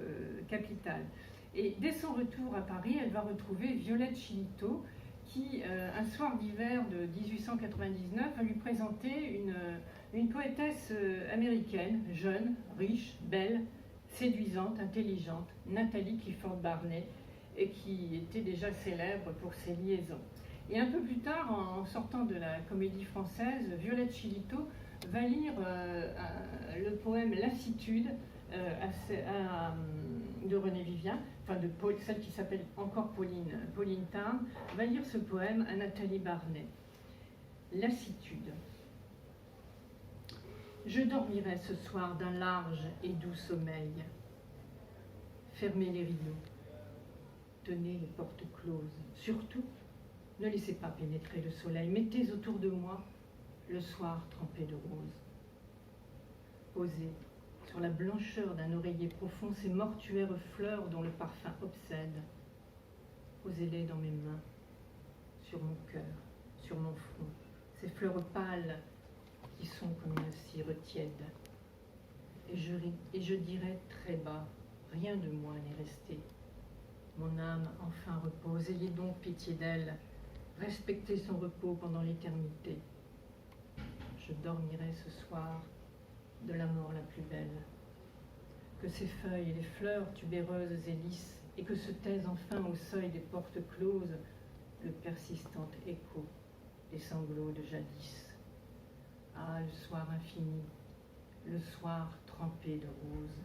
capitale. Et dès son retour à Paris, elle va retrouver Violette Chilito, qui, un soir d'hiver de 1899, va lui présenter une poétesse américaine, jeune, riche, belle, séduisante, intelligente, Nathalie Clifford Barnet, et qui était déjà célèbre pour ses liaisons. Et un peu plus tard, en sortant de la Comédie Française, Violette Chilito va lire le poème Lassitude de René Vivien, enfin de celle qui s'appelle encore Pauline Tarn, va lire ce poème à Nathalie Barnet. Lassitude. Je dormirai ce soir d'un large et doux sommeil. Fermez les rideaux. Tenez les portes closes. Surtout, ne laissez pas pénétrer le soleil. Mettez autour de moi le soir trempé de rose. Posez sur la blancheur d'un oreiller profond ces mortuaires fleurs dont le parfum obsède. Posez-les dans mes mains, sur mon cœur, sur mon front, ces fleurs pâles qui sont comme une cire tiède. Et je dirai très bas, rien de moi n'est resté. Mon âme enfin repose, ayez donc pitié d'elle, respectez son repos pendant l'éternité. Je dormirai ce soir de la mort la plus belle. Que ces feuilles et les fleurs tubéreuses et lisses, et que se taise enfin au seuil des portes closes le persistant écho des sanglots de jadis. Ah, le soir infini, le soir trempé de roses.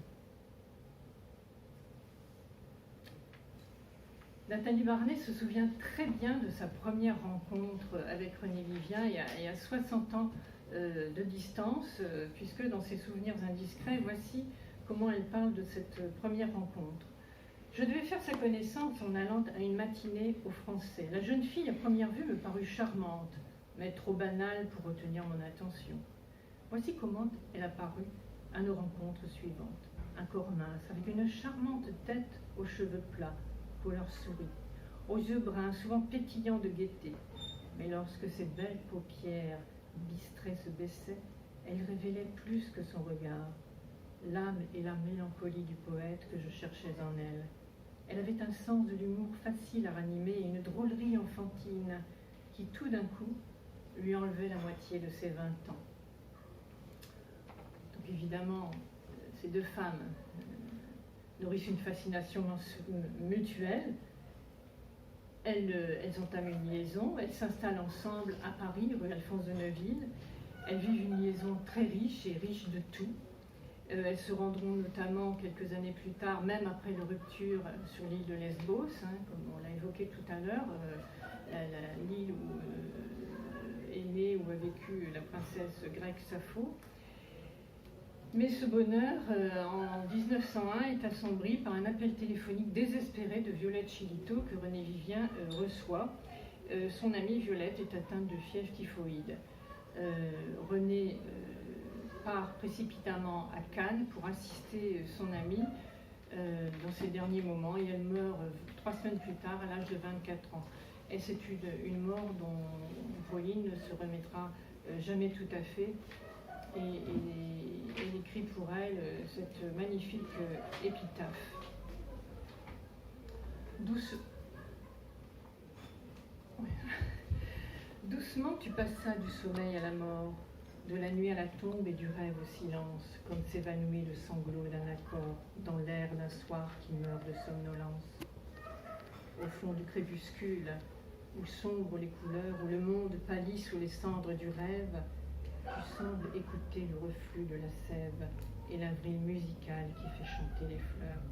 Nathalie Barnet se souvient très bien de sa première rencontre avec René Vivien il y a 60 ans de distance, puisque dans ses souvenirs indiscrets, voici comment elle parle de cette première rencontre. Je devais faire sa connaissance en allant à une matinée au Français. La jeune fille, à première vue, me parut charmante, mais trop banale pour retenir mon attention. Voici comment elle apparut à nos rencontres suivantes. Un corps mince, avec une charmante tête aux cheveux plats, couleur souris, aux yeux bruns, souvent pétillants de gaieté. Mais lorsque ses belles paupières bistrées se baissaient, elle révélait plus que son regard, l'âme et la mélancolie du poète que je cherchais en elle. Elle avait un sens de l'humour facile à ranimer et une drôlerie enfantine qui, tout d'un coup, lui enlevait la moitié de ses 20 ans. Donc évidemment, ces deux femmes nourrissent une fascination mutuelle. Elles entament une liaison, elles s'installent ensemble à Paris, rue Alphonse de Neuville. Elles vivent une liaison très riche et riche de tout. Elles se rendront notamment quelques années plus tard, même après leur rupture, sur l'île de Lesbos, comme on l'a évoqué tout à l'heure, l'île où est née, où a vécu la princesse grecque Sappho. Mais ce bonheur, en 1901, est assombri par un appel téléphonique désespéré de Violette Chilito que René Vivien reçoit. Son amie Violette est atteinte de fièvre typhoïde. René part précipitamment à Cannes pour assister son amie dans ses derniers moments et elle meurt 3 semaines plus tard à l'âge de 24 ans. Et c'est une mort dont Pauline ne se remettra jamais tout à fait. Et elle écrit pour elle cette magnifique épitaphe. Doucement tu passas du sommeil à la mort, de la nuit à la tombe et du rêve au silence, comme s'évanouit le sanglot d'un accord dans l'air d'un soir qui meurt de somnolence. Au fond du crépuscule, où sombrent les couleurs, où le monde pâlit sous les cendres du rêve, tu sembles écouter le reflux de la sève et l'avril musical qui fait chanter les fleurs.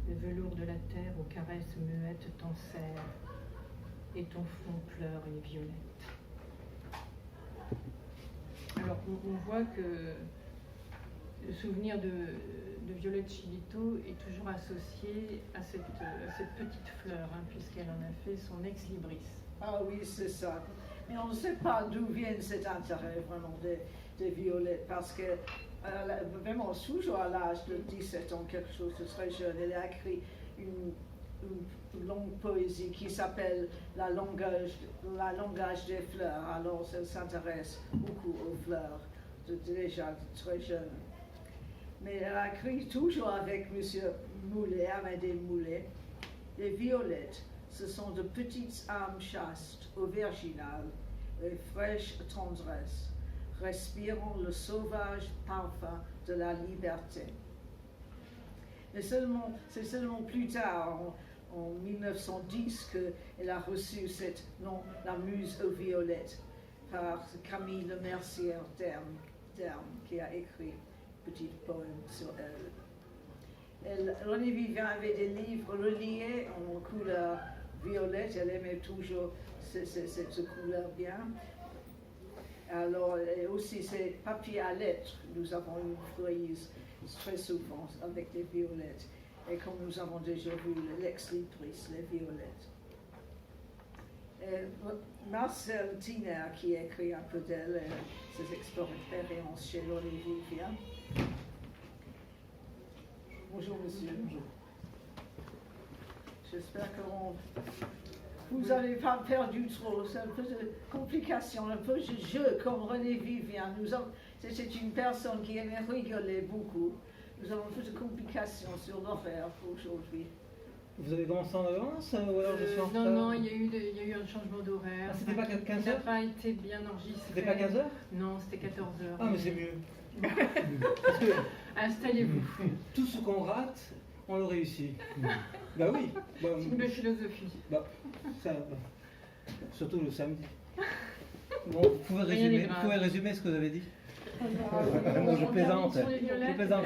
Le velours de la terre aux caresses muettes t'enserre, et ton front pleure les violettes. Alors on voit que le souvenir de Violette Chilito est toujours associé à cette petite fleur, puisqu'elle en a fait son ex-libris. Ah oui, c'est ça. Mais on ne sait pas d'où vient cet intérêt vraiment des violettes, parce que vraiment toujours à l'âge de 17 ans, quelque chose de très jeune, elle a écrit une longue poésie qui s'appelle la langage des fleurs. Alors elle s'intéresse beaucoup aux fleurs, déjà très jeune. Mais elle a écrit toujours avec M. Moulet, Amédée Moulet, les violettes. Ce sont de petites âmes chastes, auverginales et fraîches tendresse, respirant le sauvage parfum de la liberté. Mais c'est seulement plus tard, en 1910 qu'elle a reçu ce nom, la Muse aux violettes, par Camille Lemercier-Derme, qui a écrit un petit poème sur elle. Renée Vivien avait des livres reliés en couleur violette, elle aimait toujours cette couleur bien. Alors, et aussi, c'est papier à lettres. Nous avons une frise très souvent avec des violettes. Et comme nous avons déjà vu, l'ex-libris, les violettes. Marcel Tiner, qui écrit un peu d'elle, ses expériences chez Renée Vivien. Bonjour, monsieur. Bonjour. J'espère que vous n'avez pas perdu trop. C'est un peu de complication, un peu de jeu comme Renée Vivien. C'était une personne qui aimait rigoler beaucoup. Nous avons un peu de complications sur l'horaire aujourd'hui. Vous avez commencé en avance ou alors je suis en retard? Non, il y a eu un changement d'horaire. Ah, c'était pas 15 Il n'a heures? pas été bien enregistré. C'était pas 15 heures? Non, c'était 14 heures. Ah, mais c'est mieux. Parce que Installez-vous. tout ce qu'on rate, on le réussit. Bah oui. Bah, C'est une belle philosophie. bah, ça, surtout le samedi. Bon, vous pouvez résumer ce que vous avez dit? Non, je plaisante. Je plaisante.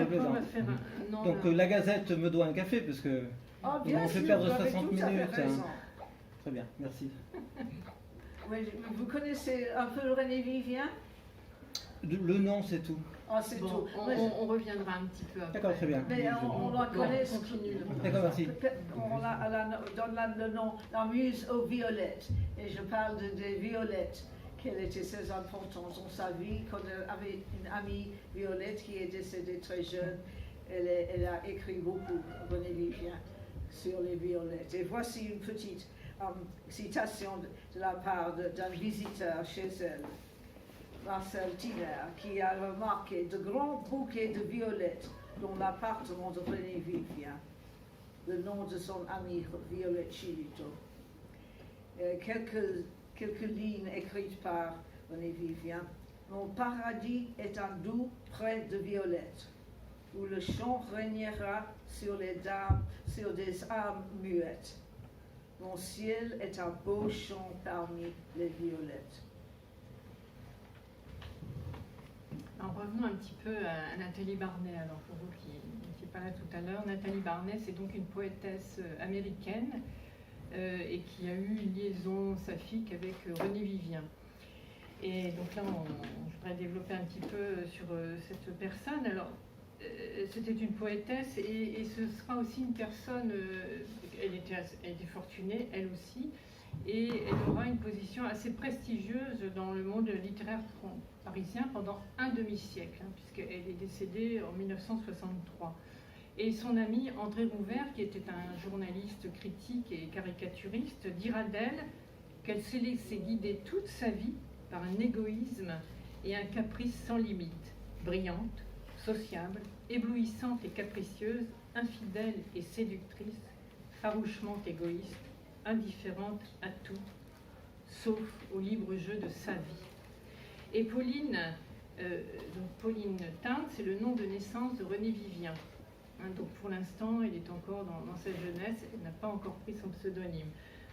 Donc la Gazette me doit un café parce que Bien on fait sûr, perdre vous avez 60 tout à fait minutes. raison. Très bien, merci. Oui, vous connaissez un peu Renée Vivien? Le nom, c'est tout. Ah, c'est Bon, tout. on reviendra un petit peu après. D'accord, très bien. Mais on la connaît. On continue. D'accord, merci. On donne le nom, la Muse aux violettes. Et je parle des violettes. Quelle était ses importances dans sa vie. Quand elle avait une amie Violette qui est décédée très jeune, elle a écrit beaucoup, Renée Vivien, sur les violettes. Et voici une petite citation de la part d'un visiteur chez elle, Marcel Tiner, qui a remarqué de grands bouquets de violettes dans l'appartement de Renée Vivien, le nom de son amie Violette Chilito. Quelques lignes écrites par Renée Vivien. Mon paradis est un doux près de violettes, où le chant régnera sur des âmes muettes. Mon ciel est un beau champ parmi les violettes. Alors revenons un petit peu à Nathalie Barnet, alors pour vous qui n'étiez pas là tout à l'heure. Nathalie Barnet, c'est donc une poétesse américaine et qui a eu une liaison saphique avec Renée Vivien. Et donc là, je voudrais développer un petit peu sur cette personne. Alors, c'était une poétesse et ce sera aussi une personne, elle était fortunée, elle aussi, et elle aura une position assez prestigieuse dans le monde littéraire parisien pendant un demi-siècle, puisqu'elle est décédée en 1963. Et son ami André Rouvert, qui était un journaliste critique et caricaturiste, dira d'elle qu'elle s'est laissée guider toute sa vie par un égoïsme et un caprice sans limite, brillante, sociable, éblouissante et capricieuse, infidèle et séductrice, farouchement égoïste, indifférente à tout, sauf au libre jeu de sa vie. Et Pauline Thym, c'est le nom de naissance de Renée Vivien. Donc pour l'instant, elle est encore dans sa jeunesse, elle n'a pas encore pris son pseudonyme.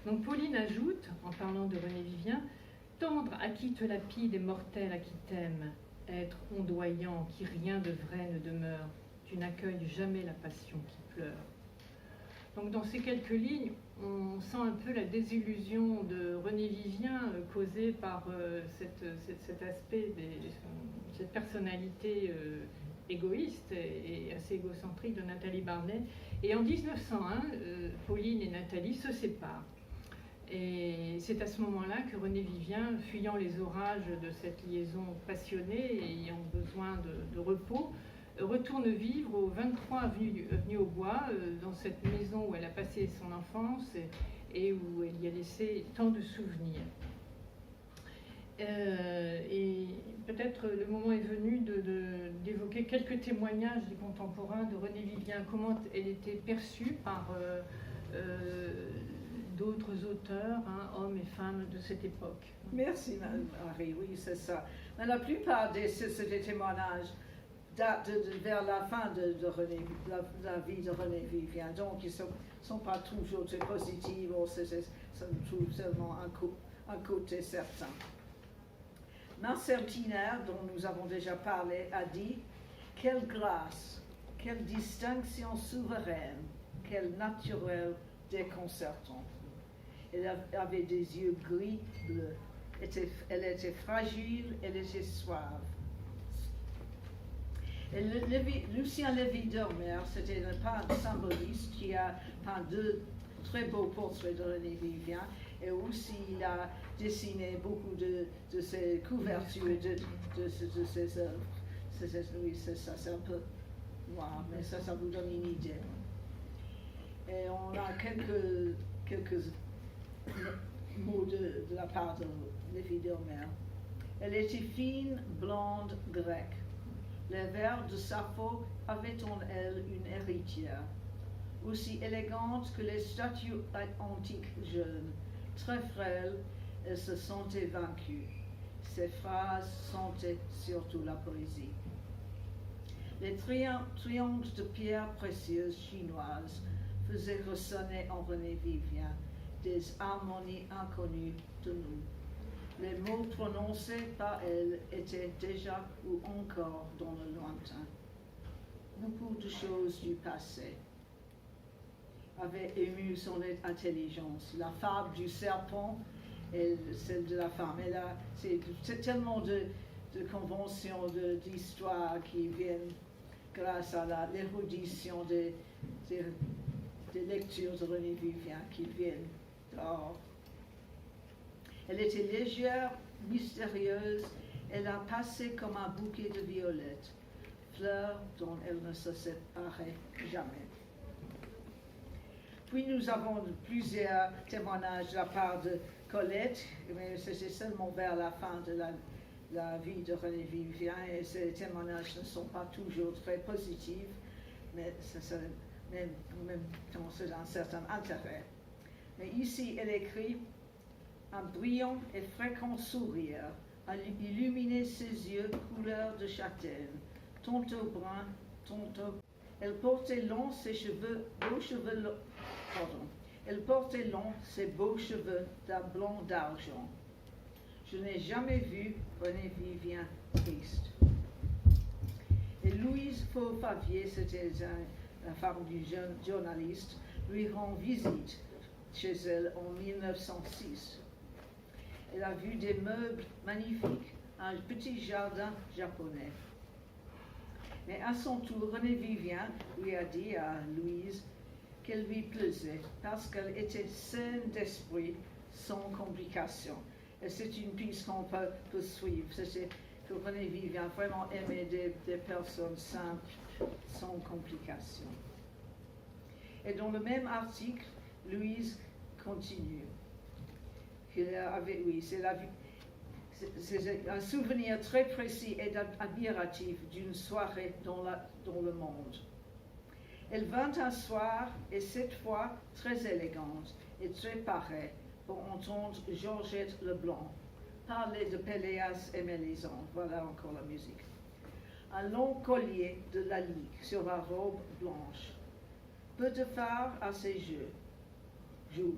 Donc Pauline ajoute, en parlant de Renée Vivien, « Tendre à qui te lapide et mortel à qui t'aime, être ondoyant qui rien de vrai ne demeure, tu n'accueilles jamais la passion qui pleure. » Donc dans ces quelques lignes, on sent un peu la désillusion de Renée Vivien causée par cet aspect, cette personnalité égoïste et assez égocentrique de Nathalie Barnet. Et en 1901, Pauline et Nathalie se séparent. Et c'est à ce moment-là que Renée Vivien, fuyant les orages de cette liaison passionnée et ayant besoin de repos, retourne vivre au 23 avenue au Bois, dans cette maison où elle a passé son enfance et où elle y a laissé tant de souvenirs. Et peut-être le moment est venu d'évoquer quelques témoignages des contemporains de Renée Vivien, comment elle était perçue par d'autres auteurs, hommes et femmes de cette époque. Merci Marie, oui c'est ça. Mais la plupart de ces témoignages date vers la fin de la vie de René Vivien. Donc, ils ne sont pas toujours très positifs, ça trouve seulement un côté certain. Marcel Tiner, dont nous avons déjà parlé, a dit « Quelle grâce, quelle distinction souveraine, quel naturel déconcertant. » Elle avait des yeux gris-bleus, elle était fragile, elle était suave. Et Lucien Lévy-Dormer, c'était un symboliste qui a peint deux très beaux portraits de René Vivien, et aussi il a dessiné beaucoup de ses couvertures de ses œuvres. Oui, c'est ça, c'est un peu noir, mais ça vous donne une idée. Et on a quelques mots de la part de Lévy-Dormer. Elle était fine, blonde, grecque. Les vers de Sappho avaient en elle une héritière, aussi élégante que les statues antiques jeunes. Très frêle, elle se sentait vaincue. Ses phrases sentaient surtout la poésie. Les triomphes de pierres précieuses chinoises faisaient ressonner en René Vivien des harmonies inconnues de nous. Les mots prononcés par elle étaient déjà ou encore dans le lointain. Beaucoup de choses du passé avaient ému son intelligence. La fable du serpent et celle de la femme. Et là, c'est tellement de conventions, d'histoires qui viennent grâce à l'érudition des lectures de René Vivien qui viennent dehors. Elle était légère, mystérieuse, elle a passé comme un bouquet de violettes, fleurs dont elle ne se séparait jamais. Puis nous avons plusieurs témoignages de la part de Colette, mais c'était seulement vers la fin de la vie de René Vivien, et ces témoignages ne sont pas toujours très positifs, mais en même temps c'est un certain intérêt. Mais ici, elle écrit: un brillant et fréquent sourire a illuminé ses yeux couleur de châtaigne, tantôt brun, tantôt. Elle portait long ses beaux cheveux d'un blanc d'argent. Je n'ai jamais vu René Vivien triste. Et Louise Faux-Favier, c'était la femme du jeune journaliste, lui rend visite chez elle en 1906. Elle a vu des meubles magnifiques, un petit jardin japonais. Mais à son tour, René Vivien lui a dit à Louise qu'elle lui plaisait parce qu'elle était saine d'esprit, sans complications. Et c'est une piste qu'on peut suivre. C'est que René Vivien vraiment aimait des personnes simples, sans complications. Et dans le même article, Louise continue. C'est un souvenir très précis et admiratif d'une soirée dans le monde. Elle vint un soir, et cette fois très élégante et très parée, pour entendre Georgette Leblanc parler de Péléas et Mélisande. Voilà encore la musique. Un long collier de lalique sur la robe blanche. Peu de fard à ses joues.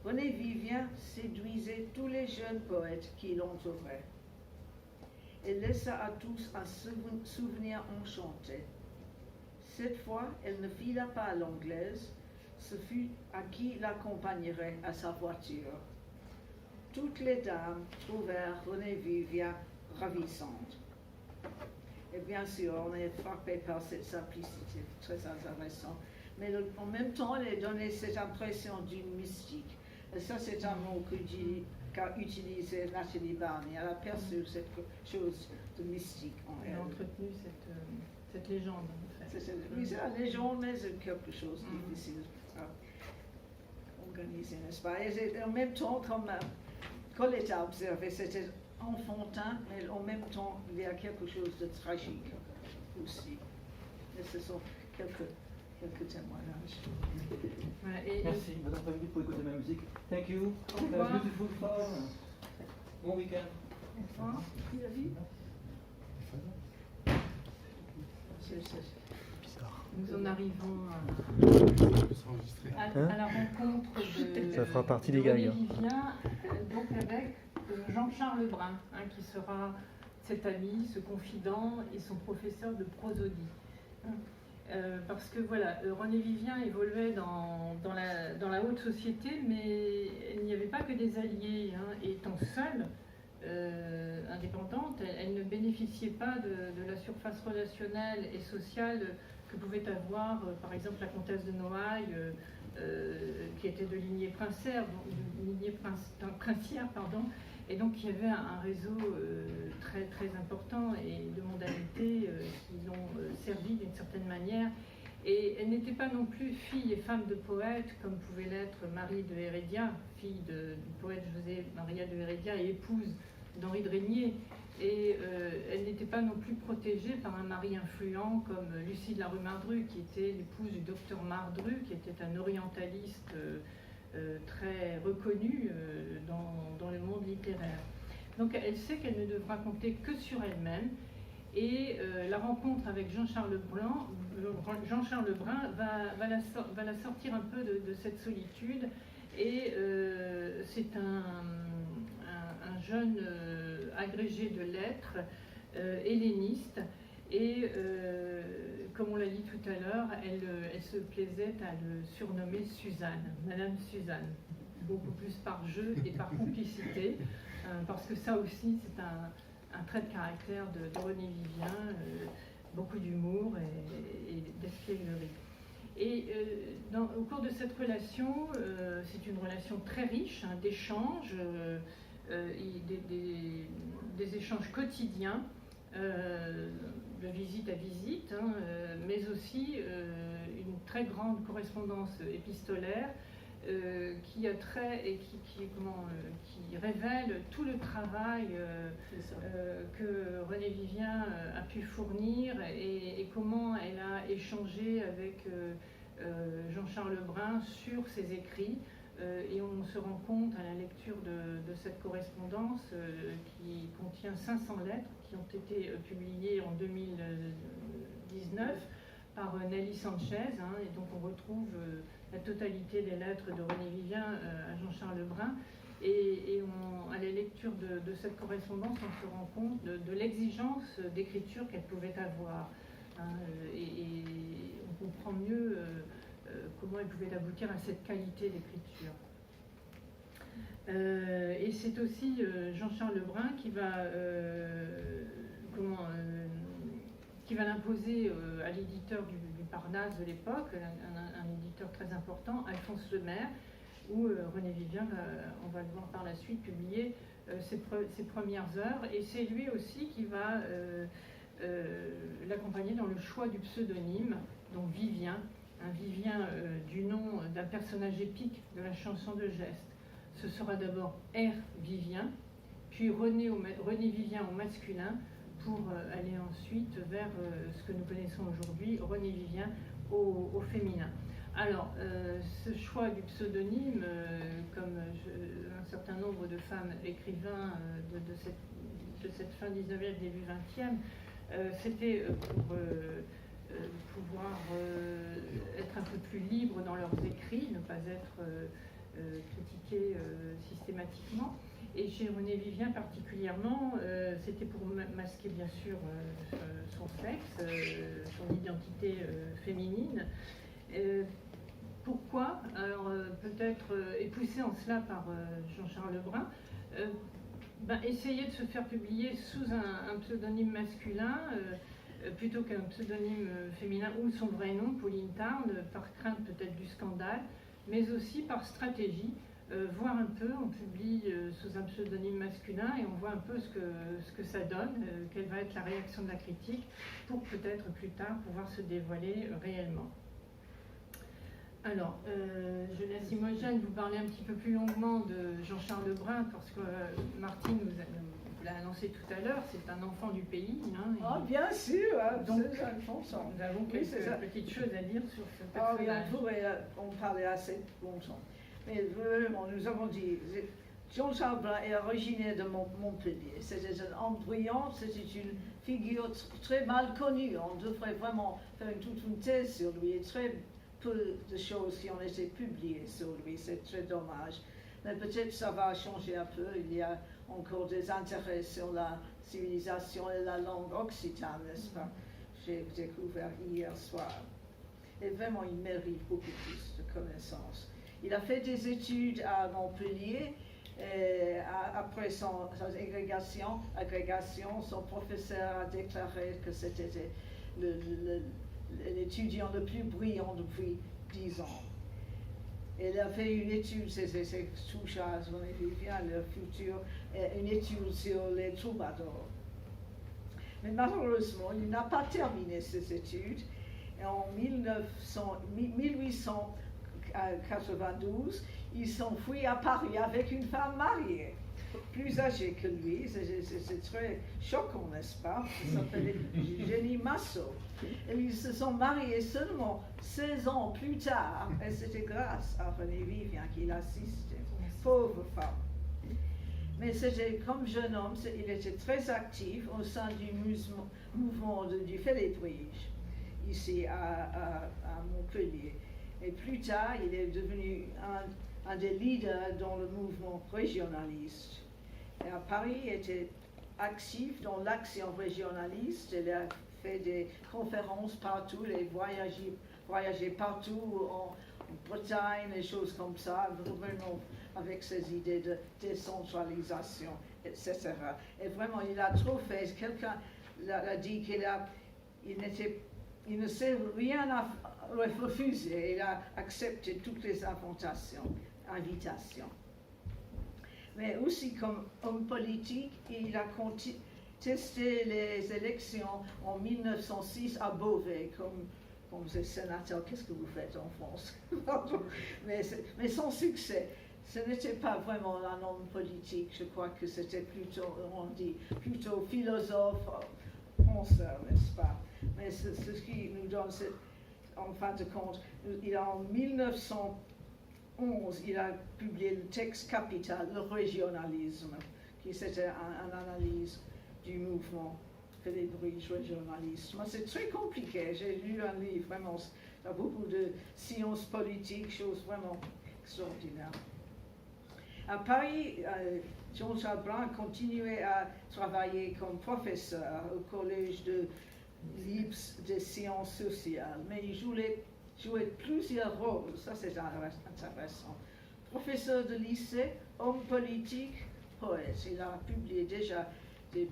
René Vivien séduisait tous les jeunes poètes qui l'entouraient. Elle laissa à tous un souvenir enchanté. Cette fois, elle ne fila pas à l'anglaise, ce fut à qui l'accompagnerait à sa voiture. Toutes les dames trouvèrent René Vivien ravissante. Et bien sûr, on est frappé par cette simplicité, très intéressant. Mais en même temps, elle donnait cette impression d'une mystique. Et ça, c'est un mot qu'a utilisé Nathalie Barney. Elle a perçu cette chose de mystique en elle. Elle a entretenu cette légende, en fait. Oui, c'est la légende, mais c'est quelque chose de difficile à organiser, n'est-ce pas? Et en même temps, comme Colette a observé, c'était enfantin, mais en même temps, il y a quelque chose de tragique aussi. Et ce sont quelques témoignages. Voilà, merci, Madame Faville, pour écouter ma musique. Thank you. Au revoir. Beautiful fall. Bon week-end. Au revoir. Nous en arrivons à la rencontre de, ça fera partie des René gags. Vivien, donc avec Jean-Charles Lebrun, qui sera cet ami, ce confident et son professeur de prosodie. Parce que voilà, René Vivien évoluait dans la haute société, mais il n'y avait pas que des alliés. Étant seule, indépendante, elle ne bénéficiait pas de la surface relationnelle et sociale que pouvait avoir, par exemple, la comtesse de Noailles, qui était de lignée princière, princière, pardon, et donc il y avait un réseau très, très important et de mondanités qui l'ont servi d'une certaine manière. Et elle n'était pas non plus fille et femme de poète, comme pouvait l'être Marie de Hérédia, fille du poète José Maria de Hérédia et épouse d'Henri de Régnier. Et elle n'était pas non plus protégée par un mari influent comme Lucie de la rue Mardru, qui était l'épouse du docteur Mardru, qui était un orientaliste très reconnu dans le monde littéraire. Donc elle sait qu'elle ne devra compter que sur elle-même. Et la rencontre avec Jean-Charles Lebrun va la sortir un peu de cette solitude. Et c'est un jeune agrégé de lettres, helléniste. Et comme on l'a dit tout à l'heure, elle se plaisait à le surnommer Suzanne, Madame Suzanne, beaucoup plus par jeu et par complicité, parce que ça aussi c'est un trait de caractère de René Vivien, beaucoup d'humour et d'espièglerie. Et au cours de cette relation, c'est une relation très riche, d'échanges, des échanges quotidiens, de visite à visite, mais aussi une très grande correspondance épistolaire qui a trait et qui révèle tout le travail que René Vivien a pu fournir et comment elle a échangé avec Jean-Charles Lebrun sur ses écrits. Et on se rend compte à la lecture de cette correspondance qui contient 500 lettres qui ont été publiées en 2019 par Nelly Sanchez, et donc on retrouve la totalité des lettres de René Vivien à Jean-Charles Lebrun. Et à la lecture de cette correspondance, on se rend compte de l'exigence d'écriture qu'elle pouvait avoir. Et on comprend mieux comment elle pouvait aboutir à cette qualité d'écriture. Et c'est aussi Jean-Charles Lebrun qui va l'imposer à l'éditeur du Parnasse de l'époque, un éditeur très important, Alphonse Lemaire, où René Vivien, on va le voir par la suite, publier ses premières œuvres. Et c'est lui aussi qui va l'accompagner dans le choix du pseudonyme, donc Vivien, un Vivien du nom d'un personnage épique de la chanson de geste. Ce sera d'abord R. Vivien, puis René Vivien au masculin, pour aller ensuite vers ce que nous connaissons aujourd'hui, René Vivien au féminin. Alors, ce choix du pseudonyme, comme un certain nombre de femmes écrivains de cette fin 19e, début 20e, c'était pour pouvoir être un peu plus libres dans leurs écrits, ne pas être critiqués systématiquement. Et chez René Vivien particulièrement, c'était pour masquer bien sûr son sexe, son identité féminine. Pourquoi? Alors peut-être, et poussé en cela par Jean-Charles Lebrun, essayer de se faire publier sous un pseudonyme masculin plutôt qu'un pseudonyme féminin ou son vrai nom, Pauline Tarn, par crainte peut-être du scandale, mais aussi par stratégie. Voir un peu, on publie sous un pseudonyme masculin et on voit un peu ce que ça donne, quelle va être la réaction de la critique, pour peut-être plus tard pouvoir se dévoiler réellement. Alors, je laisse Imogen vous parler un petit peu plus longuement de Jean-Charles Lebrun, parce que Martine vous l'a annoncé tout à l'heure, c'est un enfant du pays. Bien sûr, donc nous avons quelques petites choses à dire sur ce personnage. On pourrait en parler assez longtemps. Mais vraiment, nous avons dit, Jean-Charles Brun est originaire de Montpellier. C'était un homme brillant, c'était une figure très mal connue. On devrait vraiment faire toute une thèse sur lui. Et très peu de choses qui ont été publiées sur lui. C'est très dommage. Mais peut-être ça va changer un peu. Il y a encore des intérêts sur la civilisation et la langue occitane, n'est-ce pas? J'ai découvert hier soir. Et vraiment, il mérite beaucoup plus de connaissances. Il a fait des études à Montpellier. Et après sa agrégation, son professeur a déclaré que c'était l'étudiant le plus brillant depuis 10 ans. Il a fait une étude, c'est Touchard, le futur, une étude sur les troubadours. Mais malheureusement, il n'a pas terminé ces études. Et en 1892, il s'enfuit à Paris avec une femme mariée, plus âgée que lui. C'est très choquant, n'est-ce pas? Il s'appelait Jenny Massot. Et ils se sont mariés seulement 16 ans plus tard. Et c'était grâce à René Vivien qu'il assistait. Pauvre femme. Mais c'était comme jeune homme, il était très actif au sein du mouvement du Félibrige, ici à Montpellier. Et plus tard, il est devenu un des leaders dans le mouvement régionaliste. Et à Paris, il était actif dans l'action régionaliste. Il a fait des conférences partout, il a voyagé partout en Bretagne, des choses comme ça, vraiment avec ses idées de décentralisation, etc. Et vraiment, il a trop fait. Quelqu'un a dit qu'il ne sait rien à refuser. Il a accepté toutes les invitations. Mais aussi comme homme politique, il a contesté les élections en 1906 à Beauvais, comme c'est sénateur. Qu'est-ce que vous faites en France? mais sans succès. Ce n'était pas vraiment un homme politique. Je crois que c'était plutôt, on dit, plutôt philosophe, penseur, n'est-ce pas? Mais ce qui nous donne, en fin de compte, en 1911, il a publié le texte capital, le régionalisme, qui c'était une analyse du mouvement Félibrige régionaliste. C'est très compliqué. J'ai lu un livre, vraiment, il y a beaucoup de sciences politiques, choses vraiment extraordinaires. À Paris, Jean-Charles Brun continuait à travailler comme professeur au collège de l'IPS des sciences sociales, mais il jouait plusieurs rôles, ça c'est intéressant. Professeur de lycée, homme politique, poète. Il a publié déjà des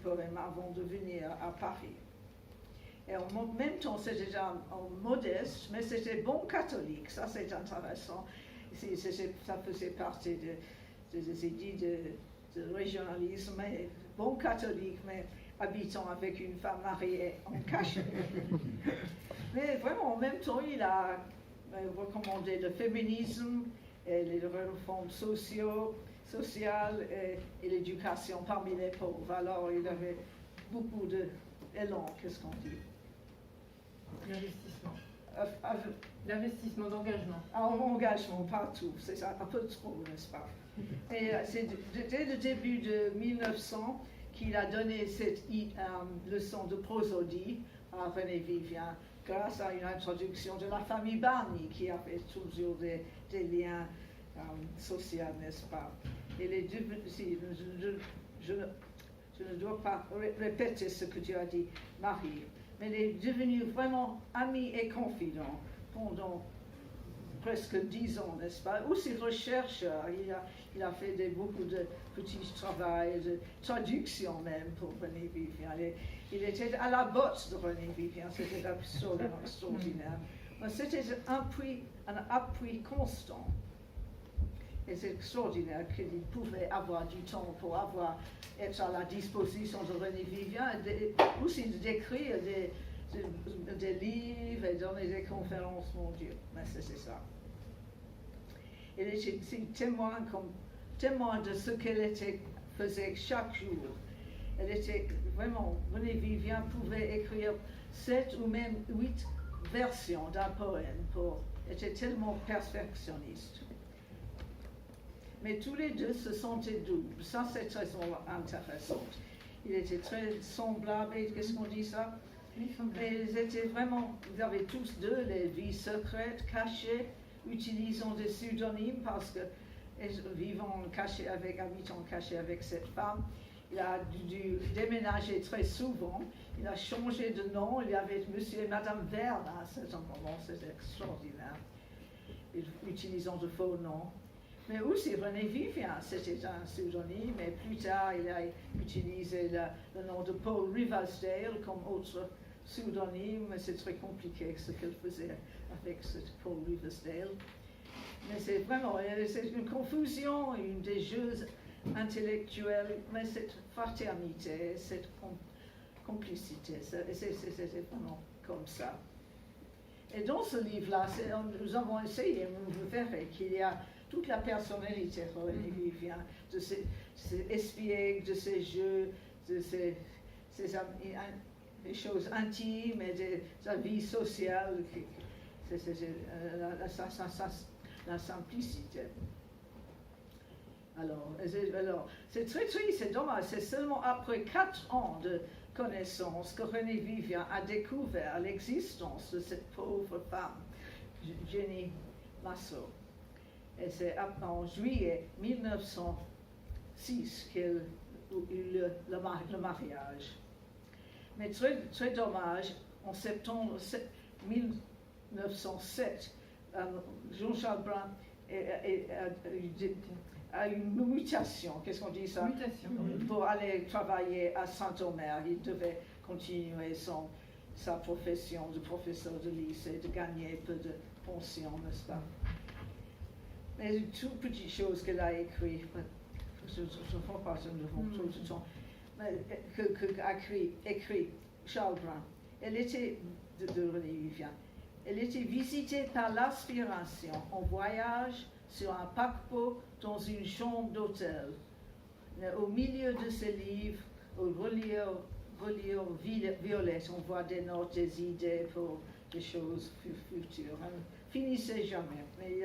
poèmes avant de venir à Paris. Et en même temps, c'était un modeste, mais c'était bon catholique, ça c'est intéressant. Ça faisait partie des idées de régionalisme, mais bon catholique, mais habitant avec une femme mariée en cachette. Mais vraiment, en même temps, il a recommandé le féminisme et les réformes sociales et l'éducation parmi les pauvres. Alors, il avait beaucoup d'élan, qu'est-ce qu'on dit? L'investissement. L'investissement d'engagement. Engagement partout, c'est un peu trop, n'est-ce pas? Et c'est dès le début de 1900 qu'il a donné cette leçon de prosodie à René Vivien, grâce à une introduction de la famille Barny, qui avait toujours des liens sociaux, n'est-ce pas? Et je ne dois pas répéter ce que tu as dit, Marie, mais il est devenu vraiment ami et confident pendant presque 10 ans, n'est-ce pas? Aussi chercheur, il a fait beaucoup de petits travaux, de traduction même pour René Vivien. Il était à la botte de René Vivien, c'était absolument extraordinaire. Mais c'était un appui constant. Et c'est extraordinaire qu'il pouvait avoir du temps pour être à la disposition de René Vivien, et aussi d'écrire des livres et donner des conférences, mon Dieu. Mais c'est ça. Il était témoin de ce qu'elle faisait chaque jour. Elle était vraiment, René Vivien pouvait écrire 7 ou même 8 versions d'un poème. Elle était tellement perfectionniste. mais tous les deux se sentaient doubles. Ça, c'est très intéressant. Ils étaient très semblables, et qu'est-ce qu'on dit ça? Mais ils étaient vraiment, ils avaient tous deux des vies secrètes, cachées, utilisant des pseudonymes parce que habitant caché avec cette femme. Il a dû déménager très souvent. Il a changé de nom. Il y avait Monsieur et Madame Verne à ce moment. C'est extraordinaire. Utilisant de faux noms. Mais aussi René Vivien, c'était un pseudonyme. Mais plus tard, il a utilisé le nom de Paul Riversdale comme autre pseudonyme. C'est très compliqué ce qu'il faisait avec ce Paul Riversdale. Mais c'est vraiment une confusion, des jeux intellectuels, mais cette fraternité, cette complicité, c'est vraiment comme ça. Et dans ce livre-là, nous avons essayé, vous verrez qu'il y a toute la personnalité de René Vivien, de ses espiègles, de ses jeux, de des choses intimes et de sa vie sociale, la simplicité. Alors, c'est très triste, c'est dommage, c'est seulement après 4 ans de connaissance que René Vivien a découvert l'existence de cette pauvre femme, Jenny Massot. Et c'est en juillet 1906 qu'il eut le mariage. Mais très, très dommage, en septembre 1907, Jean-Charles Brun a une mutation, qu'est-ce qu'on dit ça? Mutation. Pour aller travailler à Saint-Omer. Il devait continuer sa profession de professeur de lycée, de gagner peu de pension, n'est-ce pas? Mais une toute petite chose qu'elle a écrit, je ne vois pas si nous avons trop de temps, qu'a écrit Charles Brun. Elle était de René Vivien. Elle était visitée par l'aspiration en voyage sur un paquebot dans une chambre d'hôtel. Au milieu de ses livres, aux reliures violettes, on voit des notes, des idées pour des choses futures. On ne finissait jamais. Mais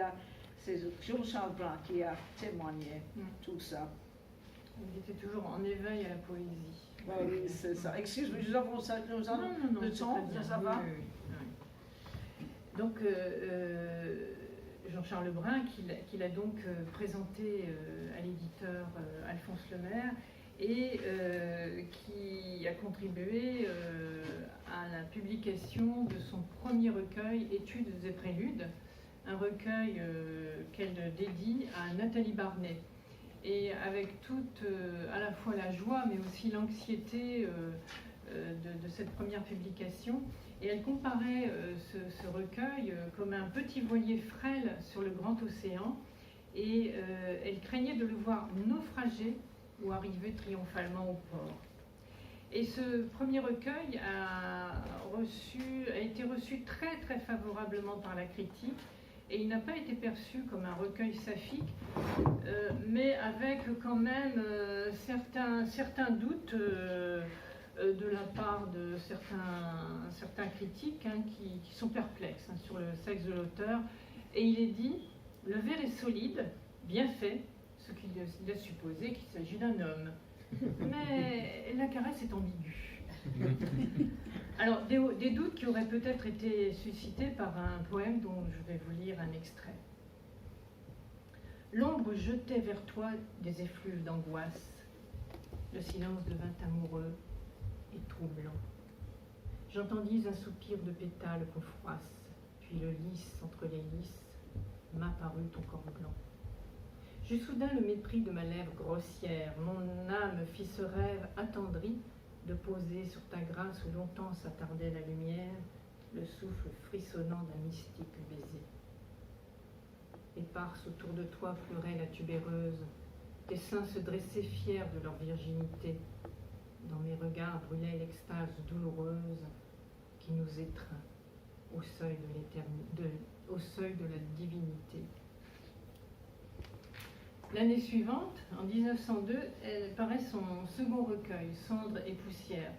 c'est Jean-Charles Brun qui a témoigné tout ça. Il était toujours en éveil à la poésie. Oui, c'est ça. Excuse-moi, nous avons le temps, ça va? Oui. Donc, Jean-Charles Brun, qu'il a donc présenté à l'éditeur Alphonse Lemaire et qui a contribué à la publication de son premier recueil, Études et préludes, un recueil qu'elle dédie à Nathalie Barnet. Et avec toute, à la fois la joie, mais aussi l'anxiété de cette première publication. Et elle comparait ce recueil comme un petit voilier frêle sur le grand océan. Et elle craignait de le voir naufrager ou arriver triomphalement au port. Et ce premier recueil a été reçu très très favorablement par la critique. Et il n'a pas été perçu comme un recueil saphique, mais avec quand même certains doutes de la part de certains critiques qui sont perplexes sur le sexe de l'auteur. Et il est dit, le vers est solide, bien fait, ce qui laisse supposer qu'il s'agit d'un homme. Mais la caresse est ambiguë. Alors, des doutes qui auraient peut-être été suscités par un poème dont je vais vous lire un extrait. L'ombre jetait vers toi des effluves d'angoisse. Le silence devint amoureux et troublant. J'entendis un soupir de pétales qu'on froisse, puis le lys entre les lys m'apparut ton corps blanc. J'eus soudain le mépris de ma lèvre grossière. Mon âme fit ce rêve attendri de poser sur ta grâce où longtemps s'attardait la lumière, le souffle frissonnant d'un mystique baiser. Éparse autour de toi fleurait la tubéreuse, tes seins se dressaient fiers de leur virginité. Dans mes regards brûlait l'extase douloureuse qui nous étreint au seuil de la divinité. L'année suivante, en 1902, elle paraît son second recueil, Cendres et poussière.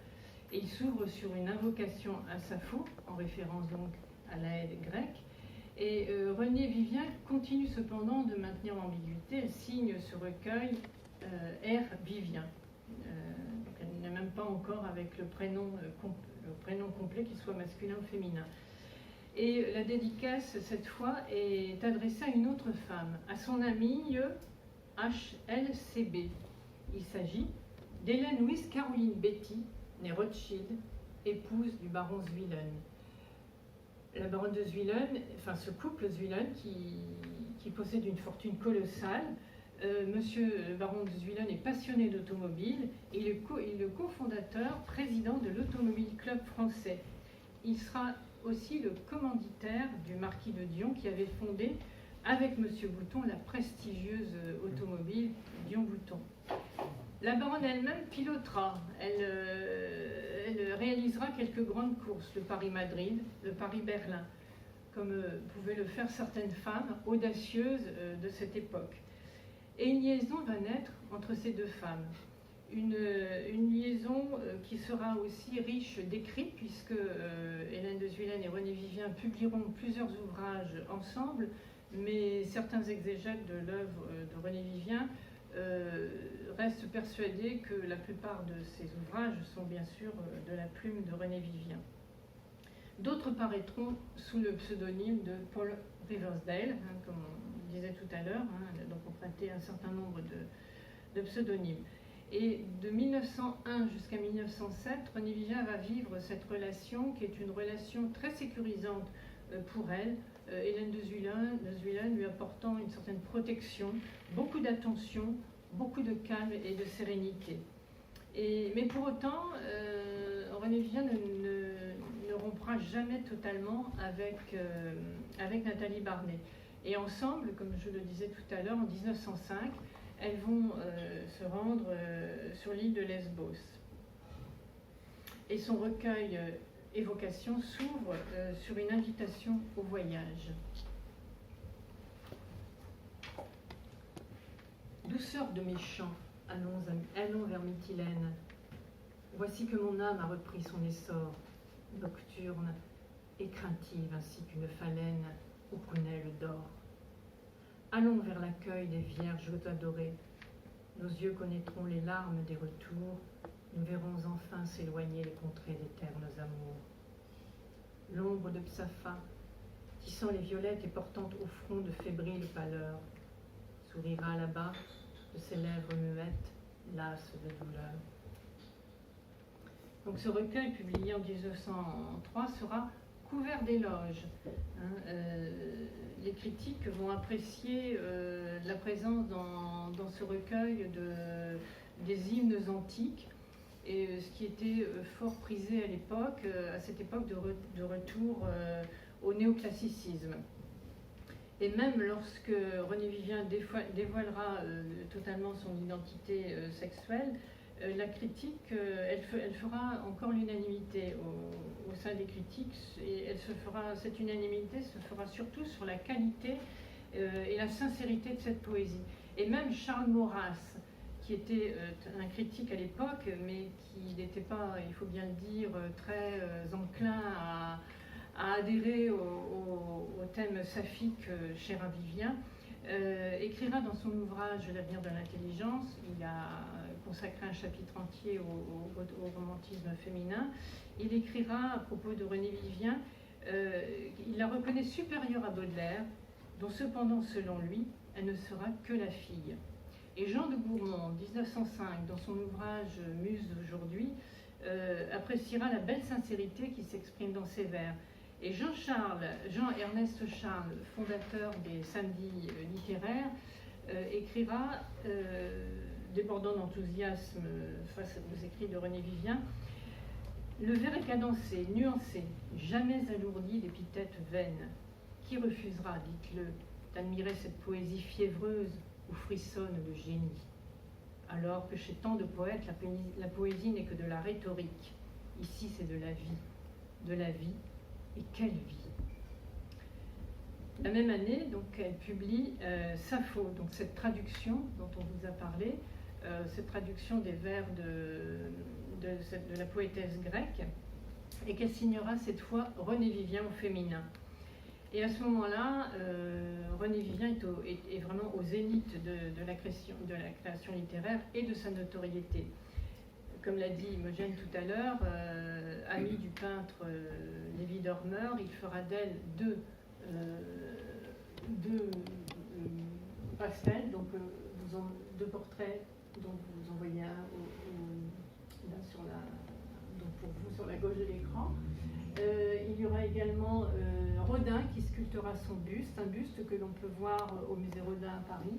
Et il s'ouvre sur une invocation à Sappho, en référence donc à l'Aède grecque, Et Renée Vivien continue cependant de maintenir l'ambiguïté. Elle signe ce recueil R. Vivien. Elle n'est même pas encore avec le prénom complet, qu'il soit masculin ou féminin. Et la dédicace, cette fois, est adressée à une autre femme, à son amie HLCB. Il s'agit d'Hélène Louise Caroline Betty, née Rothschild, épouse du baron Zwillen. La baronne de Zwillen, enfin ce couple Zwillen qui possède une fortune colossale. Monsieur le baron de Zwillen est passionné d'automobile et il est le cofondateur, président de l'Automobile Club français. Il sera aussi le commanditaire du marquis de Dion qui avait fondé avec Monsieur Bouton la prestigieuse automobile Dion-Bouton. La baronne elle-même pilotera, elle réalisera quelques grandes courses, le Paris-Madrid, le Paris-Berlin, comme pouvaient le faire certaines femmes audacieuses de cette époque. Et une liaison va naître entre ces deux femmes. Une liaison qui sera aussi riche d'écrits, puisque Hélène de Zwillen et Renée Vivien publieront plusieurs ouvrages ensemble, mais certains exégètes de l'œuvre de Renée Vivien restent persuadés que la plupart de ces ouvrages sont bien sûr de la plume de Renée Vivien. D'autres paraîtront sous le pseudonyme de Paul Riversdale, comme on disait tout à l'heure, donc emprunté un certain nombre de pseudonymes. Et de 1901 jusqu'à 1907, Renée Vivien va vivre cette relation qui est une relation très sécurisante pour elle, Hélène de Zwillen lui apportant une certaine protection, beaucoup d'attention, beaucoup de calme et de sérénité. Mais pour autant, Renée Vivien ne rompra jamais totalement avec Nathalie Barnet. Et ensemble, comme je le disais tout à l'heure, en 1905, elles vont se rendre sur l'île de Lesbos. Et son recueil Évocation s'ouvre sur une invitation au voyage. Douceur de mes chants, allons vers Mytilène. Voici que mon âme a repris son essor, nocturne et craintive ainsi qu'une phalène aux prunelles d'or. Allons vers l'accueil des vierges adorées. Nos yeux connaîtront les larmes des retours. Nous verrons enfin s'éloigner les contrées d'éternes amours. L'ombre de Psapha, tissant les violettes et portant au front de fébriles pâleurs, sourira là-bas de ses lèvres muettes, lasses de douleur. Donc ce recueil, publié en 1903, sera couvert d'éloges. Les critiques vont apprécier la présence dans ce recueil des hymnes antiques, et ce qui était fort prisé à l'époque, à cette époque de retour au néoclassicisme. Et même lorsque Renée Vivien dévoilera totalement son identité sexuelle, la critique, elle fera encore l'unanimité au sein des critiques, et cette unanimité se fera surtout sur la qualité et la sincérité de cette poésie. Et même Charles Maurras, qui était un critique à l'époque, mais qui n'était pas, il faut bien le dire, très enclin à adhérer au thème saphique cher à Vivien, écrira dans son ouvrage L'avenir de l'intelligence, il a consacré un chapitre entier au romantisme féminin, il écrira à propos de Renée Vivien, il la reconnaît supérieure à Baudelaire, dont cependant, selon lui, elle ne sera que la fille. Et Jean de Gourmont, en 1905, dans son ouvrage Muse d'aujourd'hui, appréciera la belle sincérité qui s'exprime dans ses vers. Et Jean-Ernest Charles, fondateur des Samedis littéraires, écrira, débordant d'enthousiasme face aux écrits de Renée Vivien, « Le vers est cadencé, nuancé, jamais alourdi d'épithètes vaines. Qui refusera, dites-le, d'admirer cette poésie fiévreuse où frissonne le génie, alors que chez tant de poètes, la poésie n'est que de la rhétorique. Ici, c'est de la vie, et quelle vie !» La même année, donc, elle publie Sappho, donc cette traduction dont on vous a parlé, cette traduction des vers de la poétesse grecque, et qu'elle signera cette fois Renée Vivien au féminin. Et à ce moment-là, René Vivien est vraiment au zénith de la création littéraire et de sa notoriété. Comme l'a dit Imogène tout à l'heure, ami du peintre Lévi Dormeur, il fera d'elle deux pastels, donc deux portraits dont vous en voyez un là donc pour vous sur la gauche de l'écran. Il y aura également Rodin qui sculptera son buste, un buste que l'on peut voir au musée Rodin à Paris.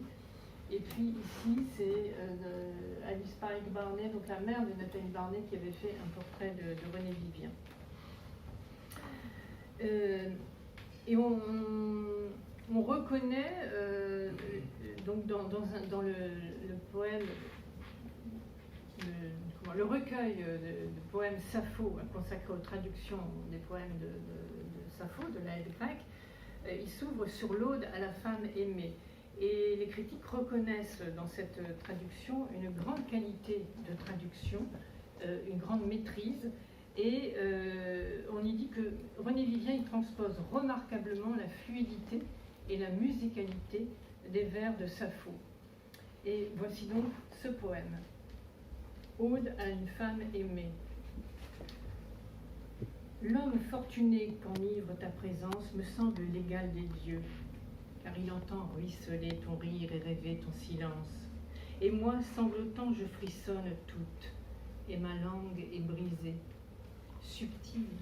Et puis ici, c'est Alice Pike Barnet, donc la mère de Nathalie Barnet, qui avait fait un portrait de René Vivien. Et on reconnaît, donc dans le poème, le recueil de poèmes Sappho, consacré aux traductions des poèmes de Sappho, de la Hède grecque, il s'ouvre sur l'Aude à la femme aimée. Et les critiques reconnaissent dans cette traduction une grande qualité de traduction, une grande maîtrise, et on y dit que René Vivien il transpose remarquablement la fluidité et la musicalité des vers de Sappho. Et voici donc ce poème. Ode à une femme aimée. L'homme fortuné qu'enivre ta présence me semble l'égal des dieux, car il entend ruisseler ton rire et rêver ton silence. Et moi, sanglotant, je frissonne toute, et ma langue est brisée. Subtile,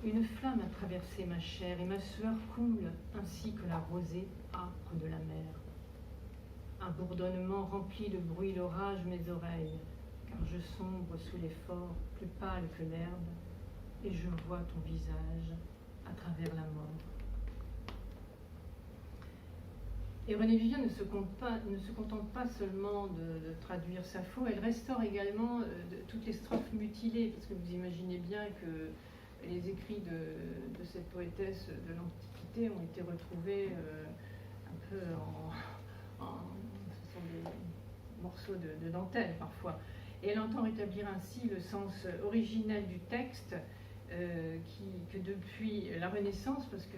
une flamme a traversé ma chair, et ma sueur coule ainsi que la rosée âpre de la mer. Un bourdonnement remplit de bruit l'orage mes oreilles, car je sombre sous l'effort, plus pâle que l'herbe, et je vois ton visage à travers la mort. Et René Vivien ne se contente pas seulement de traduire Sappho, elle restaure également toutes les strophes mutilées, parce que vous imaginez bien que les écrits de cette poétesse de l'Antiquité ont été retrouvés un peu ce sont des morceaux de dentelle parfois. Et elle entend rétablir ainsi le sens originel du texte, que depuis la Renaissance, parce que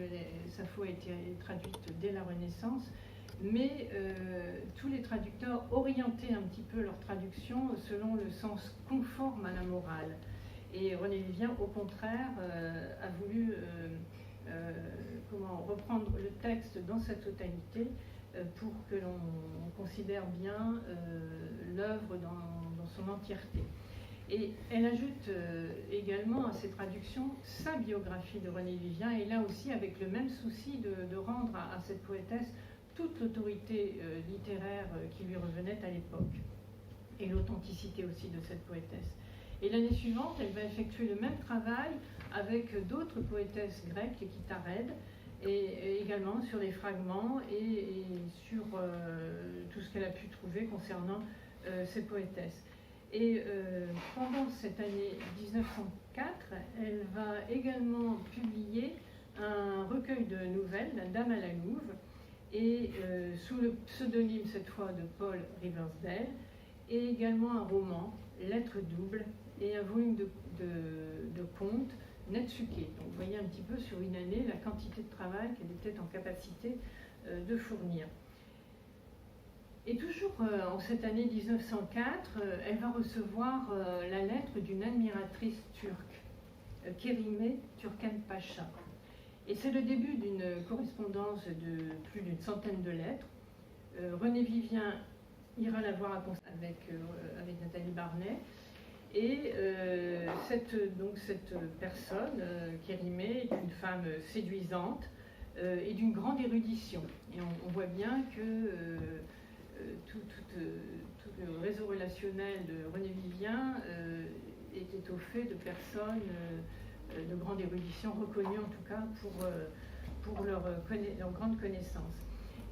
Sappho a été traduite dès la Renaissance, mais tous les traducteurs orientaient un petit peu leur traduction selon le sens conforme à la morale. Et René Vivien, au contraire, a voulu reprendre le texte dans sa totalité pour que l'on considère bien l'œuvre dans son entièreté. Et elle ajoute également à ses traductions sa biographie de René Vivien, et là aussi avec le même souci de rendre à cette poétesse toute l'autorité littéraire qui lui revenait à l'époque, et l'authenticité aussi de cette poétesse. Et l'année suivante, elle va effectuer le même travail avec d'autres poétesses grecques, les Kitharèdes, et également sur les fragments et sur tout ce qu'elle a pu trouver concernant ces poétesses. Et pendant cette année 1904, elle va également publier un recueil de nouvelles, La Dame à la Louve, et sous le pseudonyme cette fois de Paul Riversdale, et également un roman, Lettres doubles, et un volume de contes, Netsuke. Donc vous voyez un petit peu sur une année la quantité de travail qu'elle était en capacité de fournir. Et toujours en cette année 1904, elle va recevoir la lettre d'une admiratrice turque, Kerime Türkan Paşa. Et c'est le début d'une correspondance de plus d'une centaine de lettres. René Vivien ira la voir avec Nathalie Barnet. Et cette personne, Kerime, est une femme séduisante et d'une grande érudition. Et on voit bien que tout le réseau relationnel de René Vivien était au fait de personnes de grande érudition, reconnues en tout cas pour leur grande connaissance.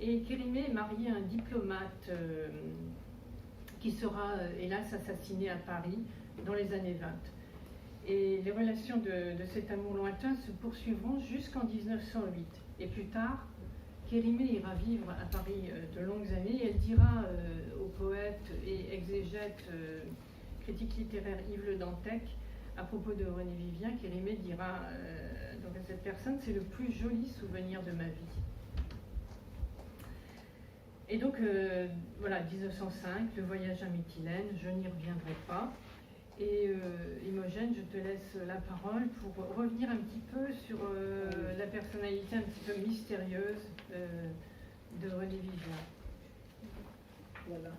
Et Kerime est mariée à un diplomate qui sera hélas assassiné à Paris dans les années 20. Et les relations de cet amour lointain se poursuivront jusqu'en 1908. Et plus tard, Kerime ira vivre à Paris de longues années, et elle dira au poète et exégète, critique littéraire Yves Le Dantec, à propos de René Vivien, Kérimé dira donc à cette personne, c'est le plus joli souvenir de ma vie. Et donc, voilà, 1905, le voyage à Mytilène, je n'y reviendrai pas. Et Imogène, je te laisse la parole pour revenir un petit peu sur la personnalité un petit peu mystérieuse de René Vivien. Voilà.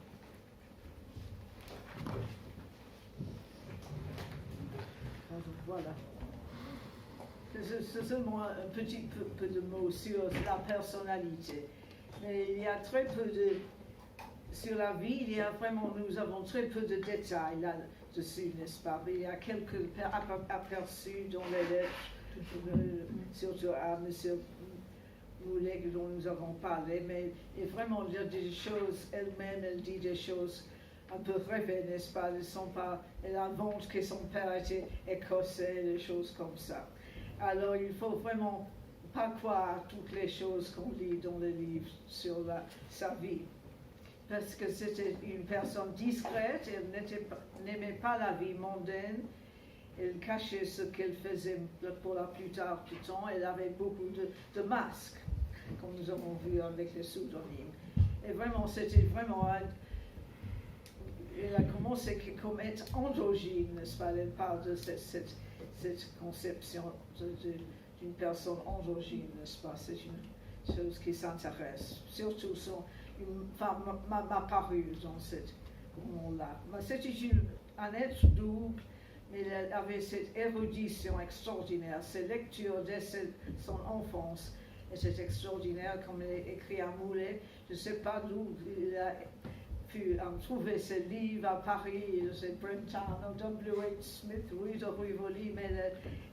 Voilà. C'est seulement un petit peu de mots sur la personnalité. Mais il y a très peu de... Sur la vie, il y a vraiment, nous avons très peu de détails là-dessus, n'est-ce pas? Il y a quelques aperçus dans les lettres, surtout à M. Moulet dont nous avons parlé, mais vraiment, il y a des choses, elle-même, elle dit des choses un peu rêvées, n'est-ce pas? Elle invente que son père était écossais, des choses comme ça. Alors, il faut vraiment pas croire toutes les choses qu'on lit dans les livres sur sa vie. Parce que c'était une personne discrète, elle n'aimait pas la vie mondaine, elle cachait ce qu'elle faisait pour la plupart du temps, elle avait beaucoup de masques, comme nous avons vu avec les pseudonymes. Et vraiment, c'était vraiment... Elle a commencé comme être androgyne, n'est-ce pas? Elle parle de cette conception d'une personne androgyne, n'est-ce pas? C'est une chose qui s'intéresse, surtout une femme m'a paru dans ce moment-là. C'était un être double, mais elle avait cette érudition extraordinaire. Ses lectures dès son enfance étaient extraordinaires, comme elle écrit à Moulet. Je ne sais pas d'où il a pu trouver ses livres à Paris, c'est Brentano, W.H. Smith, rue de Rivoli, mais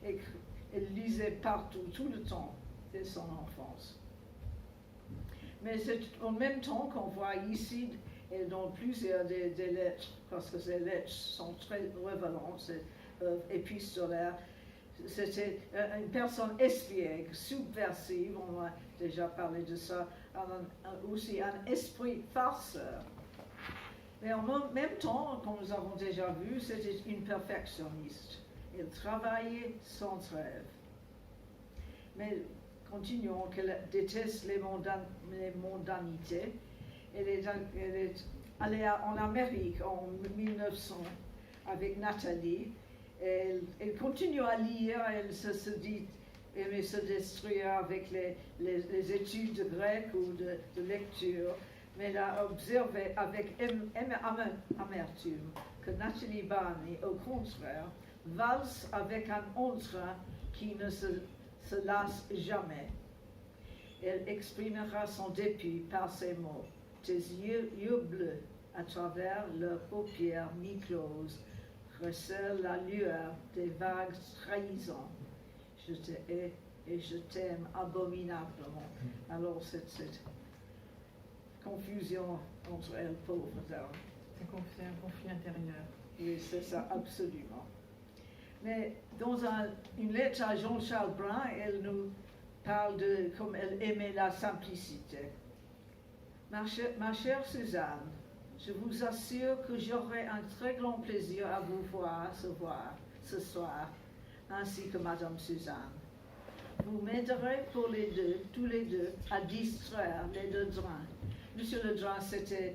elle lisait partout, tout le temps, dès son enfance. Mais c'est en même temps qu'on voit ici, et dans plusieurs des lettres, parce que ces lettres sont très révélantes, épistolaires, c'était une personne espiègle, subversive, on a déjà parlé de ça, aussi un esprit farceur. Mais en même temps, comme nous avons déjà vu, c'était une perfectionniste. Elle travaillait sans trêve. Mais continuons, qu'elle déteste les mondanités. Elle est allée en Amérique en 1900 avec Nathalie. Elle continue à lire, elle se dit aimer se distraire avec les études de grec ou de lecture, mais elle a observé avec amertume que Nathalie Barney, au contraire, valse avec un entrain qui ne se lasse jamais. Elle exprimera son dépit par ces mots. Tes yeux bleus, à travers leurs paupières mi-closes, recèlent la lueur des vagues trahisons. Je te hais et je t'aime abominablement. Alors cette confusion entre elles, pauvres dames. C'est un conflit intérieur. Oui, c'est ça, absolument. Mais dans une lettre à Jean-Charles Brun, elle nous parle de comme elle aimait la simplicité. Ma chère Suzanne, je vous assure que j'aurai un très grand plaisir à vous voir ce soir, ainsi que Madame Suzanne. Vous m'aiderez tous les deux, à distraire les Ledrin. Monsieur Ledrin, c'était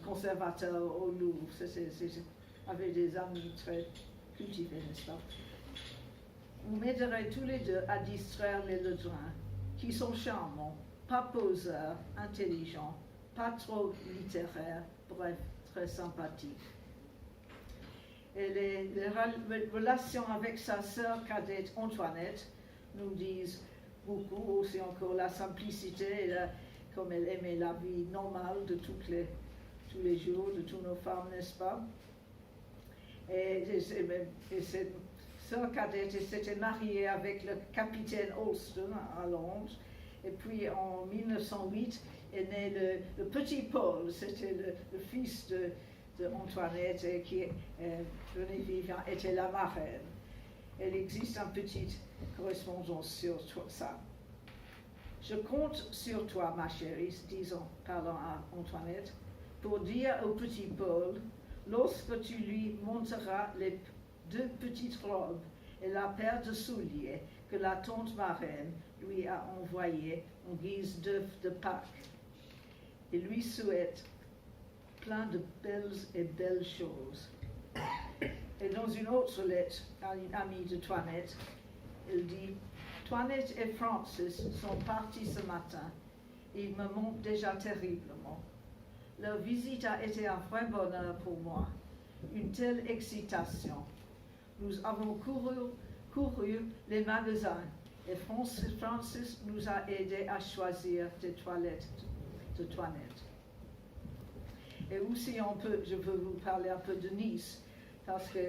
conservateur au Louvre, avait des amis très cultivés, n'est-ce pas? Vous m'aiderez tous les deux à distraire les Ledrin, qui sont charmants, pas poseurs, intelligents, pas trop littéraires, bref, très sympathiques. Et les relations avec sa sœur cadette Antoinette nous disent beaucoup, aussi encore la simplicité, comme elle aimait la vie normale de tous les jours, de toutes nos femmes, n'est-ce pas? Et cette sœur cadette s'était mariée avec le capitaine Alston à Londres. Et puis en 1908 est né le petit Paul, c'était le fils de Antoinette, et qui René Vivien était la marraine. Il existe une petite correspondance sur ça. Je compte sur toi, ma chérie, parlant à Antoinette, pour dire au petit Paul, lorsque tu lui montreras 2 petites robes et la paire de souliers que la tante marraine lui a envoyée en guise d'œuf de Pâques. Et lui souhaite plein de belles choses. Et dans une autre lettre à une amie de Toinette, il dit « Toinette et Francis sont partis ce matin. Ils me manquent déjà terriblement. Leur visite a été un vrai bonheur pour moi, une telle excitation. Nous avons couru les magasins et Francis nous a aidés à choisir des toilettes de Toinette. Et aussi, je veux vous parler un peu de Nice, parce que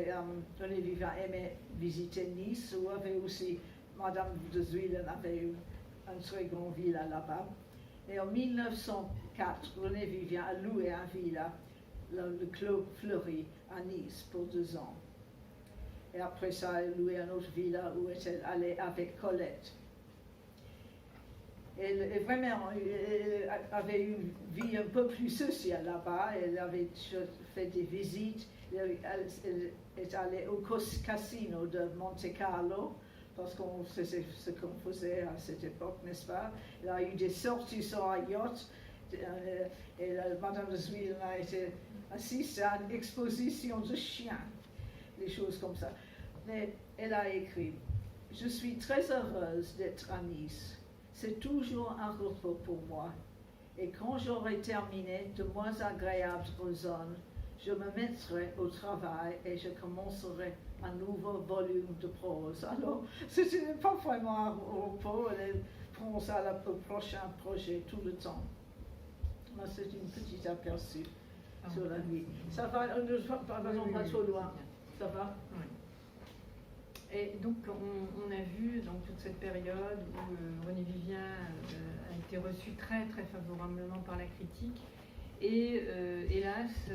René Vivien aimait visiter Nice, où avait aussi Madame de Zuilen avait eu une très grande villa là-bas. Et en 1904, René Vivien a loué un villa, le Clos Fleury, à Nice, pour 2 ans. Et après ça, il a loué une autre villa où il était allé avec Colette. Et vraiment, elle avait une vie un peu plus sociale là-bas. Elle avait fait des visites. Elle est allée au casino de Monte Carlo, parce qu'on faisait ce qu'on faisait à cette époque, n'est-ce pas? Elle a eu des sorties sur un yacht. Et Madame de Zuilen a été assise à une exposition de chiens, des choses comme ça. Mais elle a écrit « Je suis très heureuse d'être à Nice. C'est toujours un repos pour moi. Et quand j'aurai terminé de moins agréables zones, je me mettrai au travail et je commencerai un nouveau volume de prose. » Alors, ce n'est pas vraiment un repos, elle pense au prochain projet tout le temps. C'est une petite aperçu sur la vie. Ça va, nous pas trop loin. Ça va? Oui. Et donc, on a vu donc, toute cette période où René Vivien a été reçu très très favorablement par la critique. Et hélas,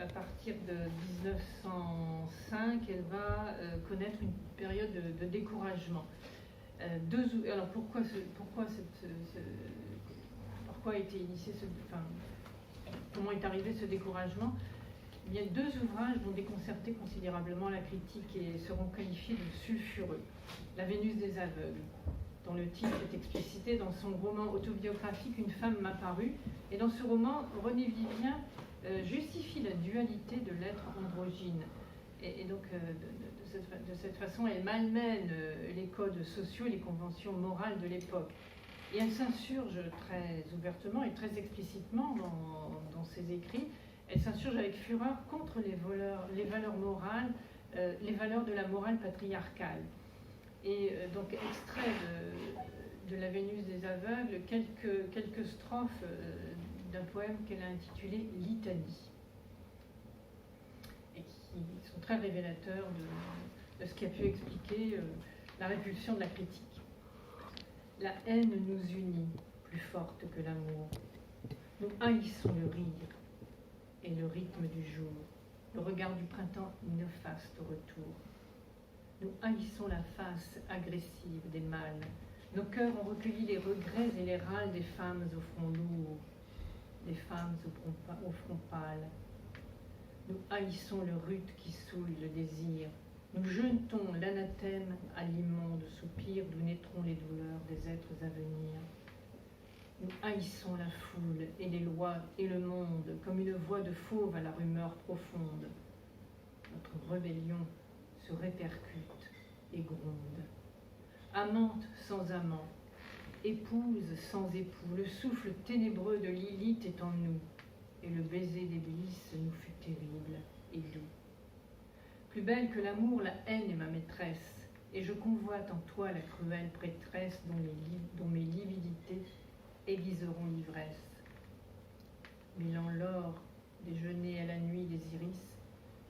à partir de 1905, elle va connaître une période de découragement. Alors pourquoi a été initié comment est arrivé ce découragement? Eh bien, 2 ouvrages vont déconcerter considérablement la critique et seront qualifiés de sulfureux. La Vénus des aveugles, dont le titre est explicité dans son roman autobiographique Une femme m'a paru. Et dans ce roman, René Vivien justifie la dualité de l'être androgyne. Et donc, de cette façon, elle malmène les codes sociaux et les conventions morales de l'époque. Et elle s'insurge très ouvertement et très explicitement dans ses écrits. Elle s'insurge avec fureur contre les valeurs morales, les valeurs de la morale patriarcale. Et donc, extrait de La Vénus des aveugles, quelques strophes d'un poème qu'elle a intitulé Litanie, et qui sont très révélateurs de ce qui a pu expliquer la répulsion de la critique. La haine nous unit, plus forte que l'amour. Nous haïssons le rire et le rythme du jour, le regard du printemps néfaste au retour. Nous haïssons la face agressive des mâles. Nos cœurs ont recueilli les regrets et les râles des femmes au front lourd, des femmes au front pâle. Nous haïssons le rude qui souille le désir. Nous jetons l'anathème à l'immonde soupir d'où naîtront les douleurs des êtres à venir. Nous haïssons la foule et les lois et le monde comme une voix de fauve à la rumeur profonde. Notre rébellion se répercute et gronde. Amante sans amant, épouse sans époux, le souffle ténébreux de Lilith est en nous, et le baiser d'Éblis nous fut terrible et doux. Plus belle que l'amour, la haine est ma maîtresse, et je convoite en toi la cruelle prêtresse dont mes lividités aiguiseront l'ivresse. Mêlant l'or déjeuner à la nuit des iris,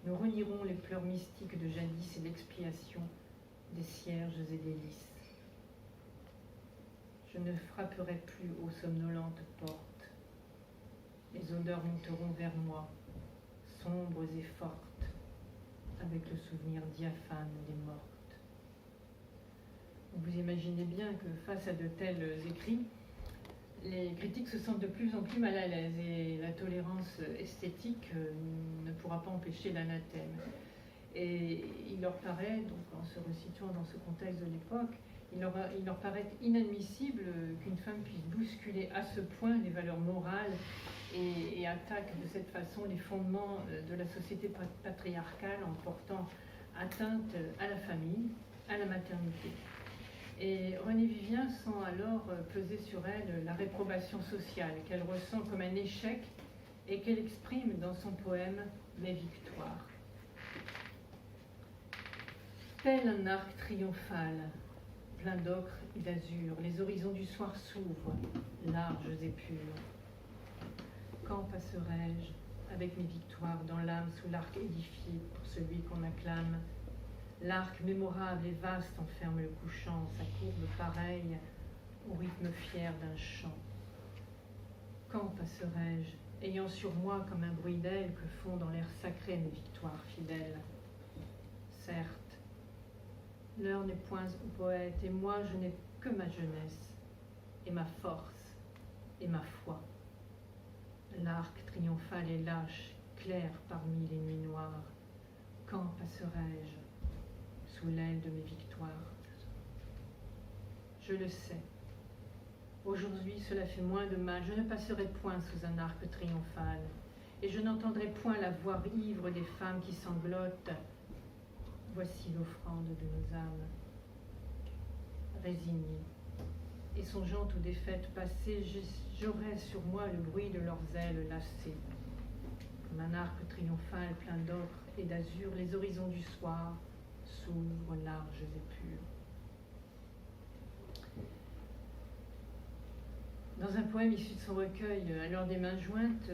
nous renierons les pleurs mystiques de jadis et l'expiation des cierges et des lys. Je ne frapperai plus aux somnolentes portes. Les odeurs monteront vers moi, sombres et fortes, avec le souvenir diaphane des mortes. Vous imaginez bien que face à de tels écrits, les critiques se sentent de plus en plus mal à l'aise et la tolérance esthétique ne pourra pas empêcher l'anathème. Et il leur paraît, donc en se resituant dans ce contexte de l'époque, il leur paraît inadmissible qu'une femme puisse bousculer à ce point les valeurs morales et attaque de cette façon les fondements de la société patriarcale en portant atteinte à la famille, à la maternité. Et Renée Vivien sent alors peser sur elle la réprobation sociale qu'elle ressent comme un échec et qu'elle exprime dans son poème « Mes victoires ». Tel un arc triomphal, plein d'ocre et d'azur, les horizons du soir s'ouvrent, larges et purs. Quand passerai-je avec mes victoires dans l'âme sous l'arc édifié pour celui qu'on acclame? L'arc mémorable et vaste enferme le couchant, sa courbe pareille au rythme fier d'un chant. Quand passerai-je, ayant sur moi comme un bruit d'ailes que font dans l'air sacré mes victoires fidèles? Certes, l'heure n'est point au poète, et moi je n'ai que ma jeunesse, et ma force, et ma foi. L'arc triomphal est lâche, clair parmi les nuits noires. Quand passerai-je sous l'aile de mes victoires? Je le sais. Aujourd'hui, cela fait moins de mal. Je ne passerai point sous un arc triomphal, et je n'entendrai point la voix ivre des femmes qui sanglotent. Voici l'offrande de nos âmes. Résignées, et songeant aux défaites passées, j'aurai sur moi le bruit de leurs ailes lacées. Comme un arc triomphal plein d'ocre et d'azur, les horizons du soir s'ouvrent larges et purs. Dans un poème issu de son recueil « Alors des mains jointes »,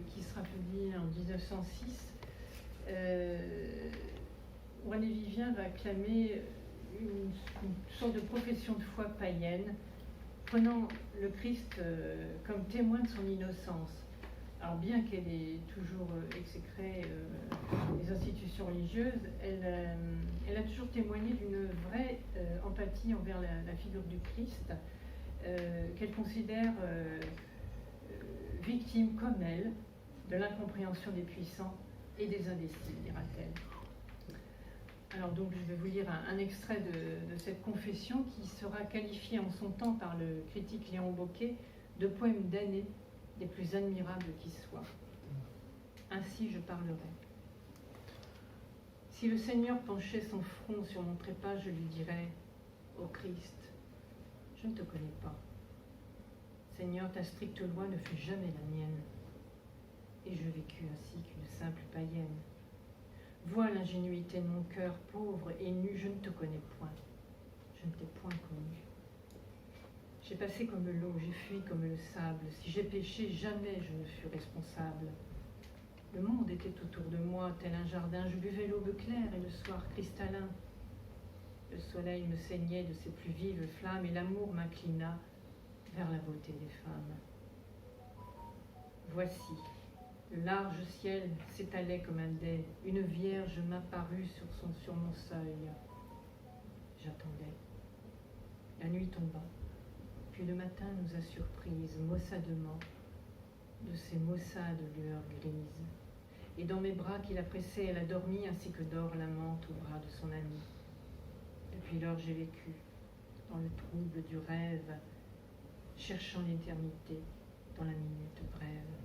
qui sera publié en 1906, Renée Vivien va clamer une sorte de profession de foi païenne, prenant le Christ comme témoin de son innocence. Alors bien qu'elle ait toujours exécré les institutions religieuses, elle a toujours témoigné d'une vraie empathie envers la figure du Christ, qu'elle considère victime comme elle de l'incompréhension des puissants et des indécis, dira-t-elle. Alors donc je vais vous lire un extrait de cette confession qui sera qualifiée en son temps par le critique Léon Bocquet de poème d'année des plus admirables qui soient. Ainsi je parlerai. Si le Seigneur penchait son front sur mon trépas, je lui dirais: Ô Christ, je ne te connais pas. Seigneur, ta stricte loi ne fut jamais la mienne, et je vécus ainsi qu'une simple païenne. Vois l'ingénuité de mon cœur pauvre et nu, je ne te connais point, je ne t'ai point connu. J'ai passé comme l'eau, j'ai fui comme le sable, si j'ai péché, jamais je ne fus responsable. Le monde était autour de moi, tel un jardin, je buvais l'aube claire et le soir cristallin. Le soleil me saignait de ses plus vives flammes et l'amour m'inclina vers la beauté des femmes. Voici, le large ciel s'étalait comme un dais, une vierge m'apparut sur mon seuil. J'attendais. La nuit tomba, puis le matin nous a surprises, maussadement, de ces maussades lueurs grises. Et dans mes bras qui la pressaient, elle a dormi ainsi que dort l'amante au bras de son ami. Depuis lors j'ai vécu, dans le trouble du rêve, cherchant l'éternité dans la minute brève.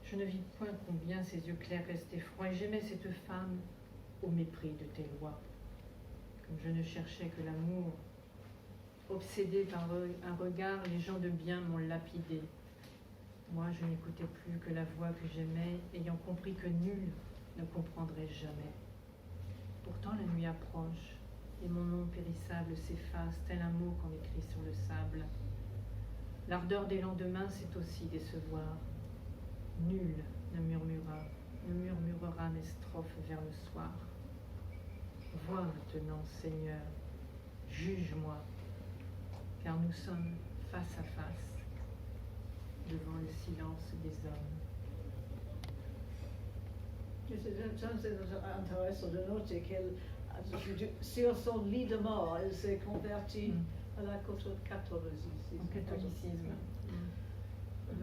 Je ne vis point combien ses yeux clairs restaient froids, et j'aimais cette femme au mépris de tes lois. Comme je ne cherchais que l'amour, obsédé par un regard, les gens de bien m'ont lapidé. Moi, je n'écoutais plus que la voix que j'aimais, ayant compris que nul ne comprendrait jamais. Pourtant la nuit approche, et mon nom périssable s'efface, tel un mot qu'on écrit sur le sable. L'ardeur des lendemains, c'est aussi décevoir. Nul ne murmurera mes strophes vers le soir. Vois maintenant, Seigneur, juge-moi, car nous sommes face à face devant le silence des hommes. C'est intéressant de noter qu'elle, sur son lit de mort, elle s'est convertie à la catholicisme. Au catholicisme.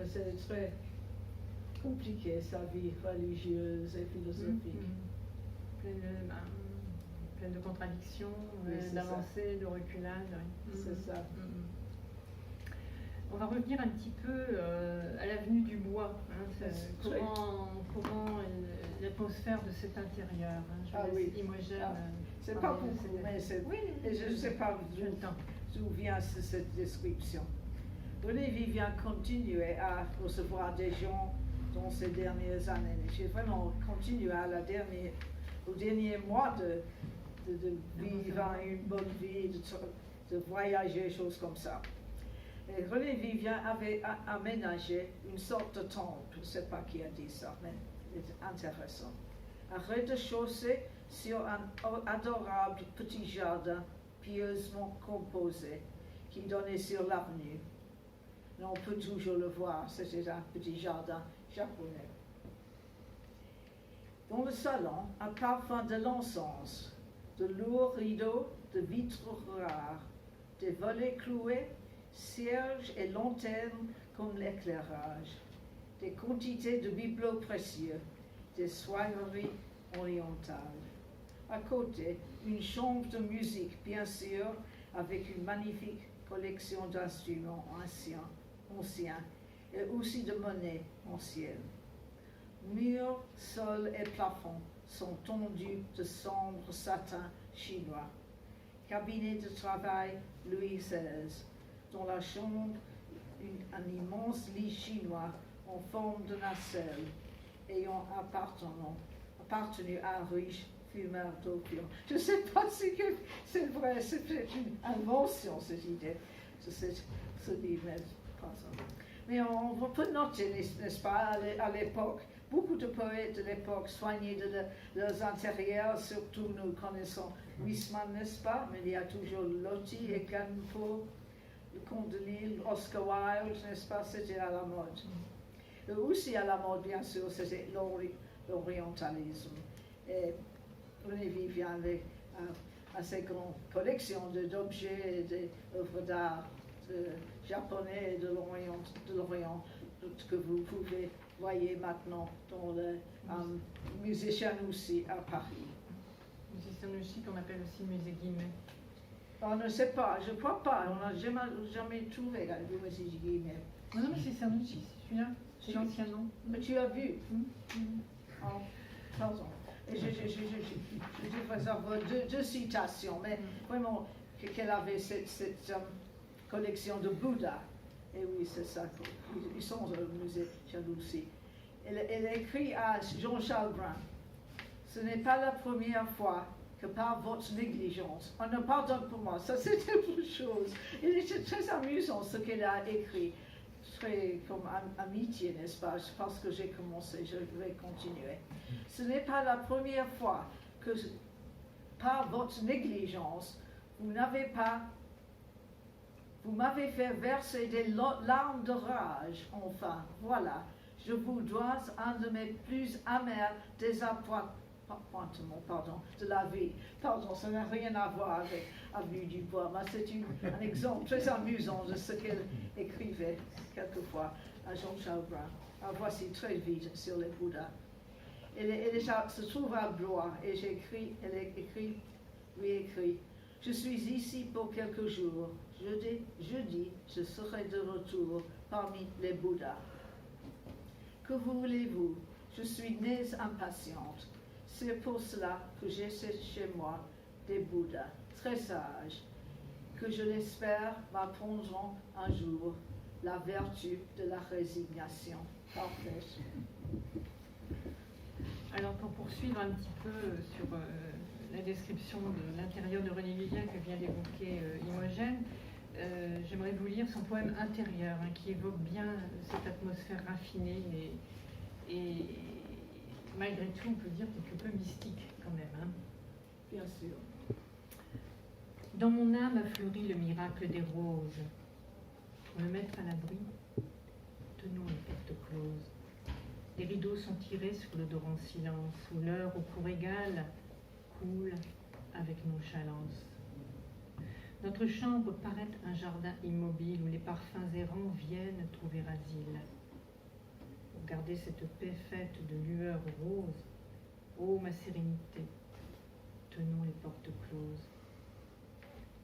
C'est très compliqué, sa vie religieuse et philosophique. pleine de contradictions, d'avancées, de reculades. C'est ça. On va revenir un petit peu à l'avenue du Bois. Comment l'atmosphère de cet intérieur. Imogène. C'est pas beaucoup, mais je ne sais pas d'où vient cette description. René Vivien continuait à recevoir des gens dans ces dernières années. J'ai vraiment continué au dernier mois de vivre une bonne vie, de voyager, choses comme ça. Et René Vivien avait aménagé une sorte de temple, je ne sais pas qui a dit ça, mais c'est intéressant. Un rez-de-chaussée sur un adorable petit jardin pieusement composé qui donnait sur l'avenue. On peut toujours le voir, c'était un petit jardin japonais. Dans le salon, un parfum de l'encens, de lourds rideaux de vitres rares, des volets cloués, cierges et lanternes comme l'éclairage, des quantités de bibelots précieux, des soieries orientales. À côté, une chambre de musique, bien sûr, avec une magnifique collection d'instruments anciens et aussi de monnaie ancienne. Murs, sol et plafond sont tendus de sombre satin chinois. Cabinet de travail Louis XVI. Dans la chambre, un immense lit chinois en forme de nacelle, ayant appartenu à un riche fumeur d'opium. Je ne sais pas si c'est vrai, c'est peut-être une invention, cette idée, ce livre. Mais on peut noter, n'est-ce pas, à l'époque, beaucoup de poètes de l'époque soignaient de leurs intérieurs, surtout nous connaissons Huysmans, n'est-ce pas, mais il y a toujours Loti et Ganpo, le Comte de Lille, Oscar Wilde, n'est-ce pas, c'était à la mode. Et aussi à la mode, bien sûr, c'était l'orientalisme. Et René Vivien avait assez grande collection d'objets et d'œuvres d'art japonais et de l'Orient, que vous pouvez voir maintenant dans le musée Chanouchi à Paris. Musée Chanouchi qu'on appelle aussi musée Guimet. On ne sait pas, je ne crois pas, on n'a jamais trouvé le musée Guimet. Non, mais c'est Chanouchi, c'est celui-là, c'est l'ancien nom. Mais tu as vu Oh, pardon. Et je devrais avoir deux citations, mais vraiment qu'elle avait cette collection de Bouddha. Et oui, c'est ça, ils sont au musée Chanouchi. Elle écrit à Jean-Charles Brun, ce n'est pas la première fois que par votre négligence, on ne pardonne pour moi, ça c'est autre chose. Il était très amusant ce qu'elle a écrit, très comme amitié, n'est-ce pas, parce que j'ai commencé, je vais continuer. Ce n'est pas la première fois que par votre négligence, vous m'avez fait verser des larmes de rage, enfin, voilà. Je vous dois un de mes plus amers désappointements, de la vie. Pardon, ça n'a rien à voir avec Avenue du Bois, mais c'est un exemple très amusant de ce qu'elle écrivait quelquefois à Jean-Charles Brun. Alors, voici très vite sur les Bouddhas. Elle se trouve à Blois et lui écrit, je suis ici pour quelques jours. Jeudi, je serai de retour parmi les Bouddhas. Que voulez-vous? Je suis née impatiente. C'est pour cela que j'ai chez moi des Bouddhas très sages, que je l'espère m'apprendront un jour la vertu de la résignation. Parfait. Alors pour poursuivre un petit peu sur la description de l'intérieur de René Vivien que vient d'évoquer Imogène, j'aimerais vous lire son poème intérieur qui évoque bien cette atmosphère raffinée et malgré tout on peut dire quelque peu mystique quand même. Bien sûr. Dans mon âme a fleuri le miracle des roses. Pour me mettre à l'abri, tenons les portes closes. Les rideaux sont tirés sur l'odorant silence, où l'heure au cours égal coule avec nonchalance. Notre chambre paraît un jardin immobile où les parfums errants viennent trouver asile. Pour garder cette paix faite de lueurs roses, ô ma sérénité, tenons les portes closes.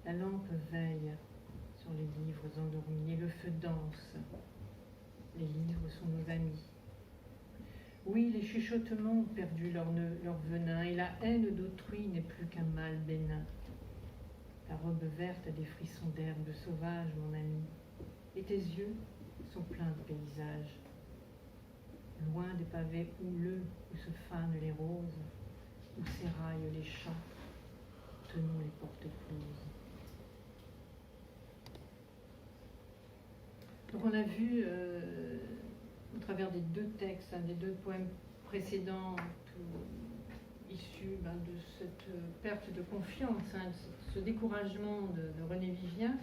La lampe veille sur les livres endormis et le feu danse. Les livres sont nos amis. Oui, les chuchotements ont perdu leur venin et la haine d'autrui n'est plus qu'un mal bénin. Ta robe verte a des frissons d'herbe sauvage, mon ami, et tes yeux sont pleins de paysages. Loin des pavés houleux où se fanent les roses, où s'éraillent les champs, tenons les portes closes. Donc on a vu au travers des deux textes, des deux poèmes précédents, issus de cette perte de confiance, de ce découragement de René Vivien.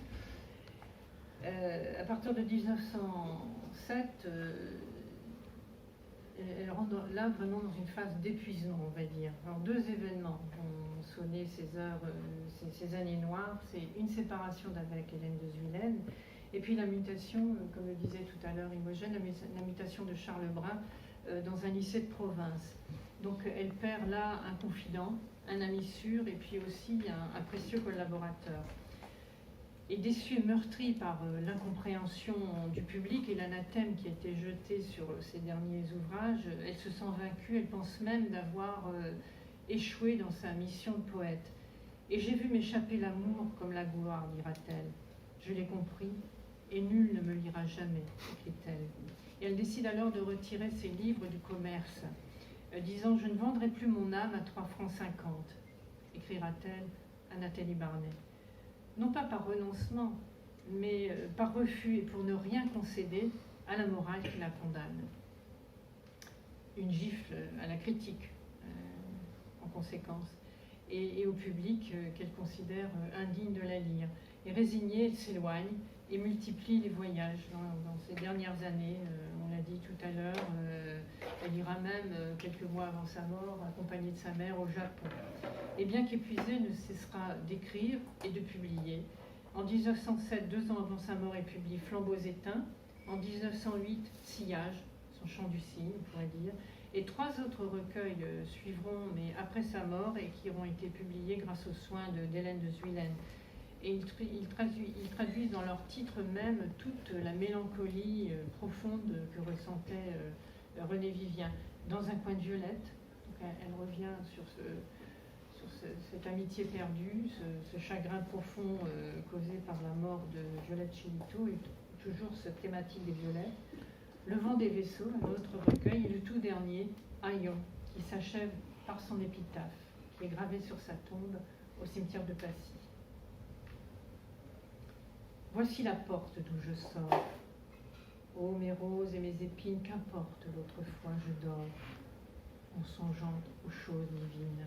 À partir de 1907, elle rentre là vraiment dans une phase d'épuisement, on va dire. Alors deux événements ont sonné ces heures, ces années noires. C'est une séparation d'avec Hélène de Zuylène, et puis la mutation, comme le disait tout à l'heure Imogène, la mutation de Charles Brun dans un lycée de province. Donc elle perd là un confident, un ami sûr, et puis aussi un précieux collaborateur. Et déçue et meurtrie par l'incompréhension du public et l'anathème qui a été jeté sur ces derniers ouvrages, elle se sent vaincue, elle pense même d'avoir échoué dans sa mission de poète. Et j'ai vu m'échapper l'amour comme la gloire, dira-t-elle. Je l'ai compris, et nul ne me lira jamais, écrit-elle. Et elle décide alors de retirer ses livres du commerce, disant « Je ne vendrai plus mon âme à 3,50 francs », écrira-t-elle à Nathalie Barnet. Non pas par renoncement, mais par refus et pour ne rien concéder à la morale qui la condamne. Une gifle à la critique, en conséquence, et au public qu'elle considère indigne de la lire. Et résignée, elle s'éloigne et multiplie les voyages dans ces dernières années. On l'a dit tout à l'heure, elle ira même quelques mois avant sa mort, accompagnée de sa mère, au Japon. Et bien qu'épuisée, elle ne cessera d'écrire et de publier. En 1907, 2 ans avant sa mort, elle publie Flambeaux éteints. En 1908, Sillage, son chant du cygne, on pourrait dire. Et 3 autres recueils suivront, mais après sa mort, et qui auront été publiés grâce aux soins d'Hélène de Zuylène. Et ils traduisent dans leur titre même toute la mélancolie profonde que ressentait René Vivien. Dans un coin de violette, donc elle revient sur cette amitié perdue, ce chagrin profond causé par la mort de Violette Chilito, et toujours cette thématique des violettes. Le vent des vaisseaux, un autre recueil, et le tout dernier, Aion, qui s'achève par son épitaphe, qui est gravé sur sa tombe au cimetière de Passy. Voici la porte d'où je sors. Ô mes roses et mes épines, qu'importe l'autrefois je dors, en songeant aux choses divines.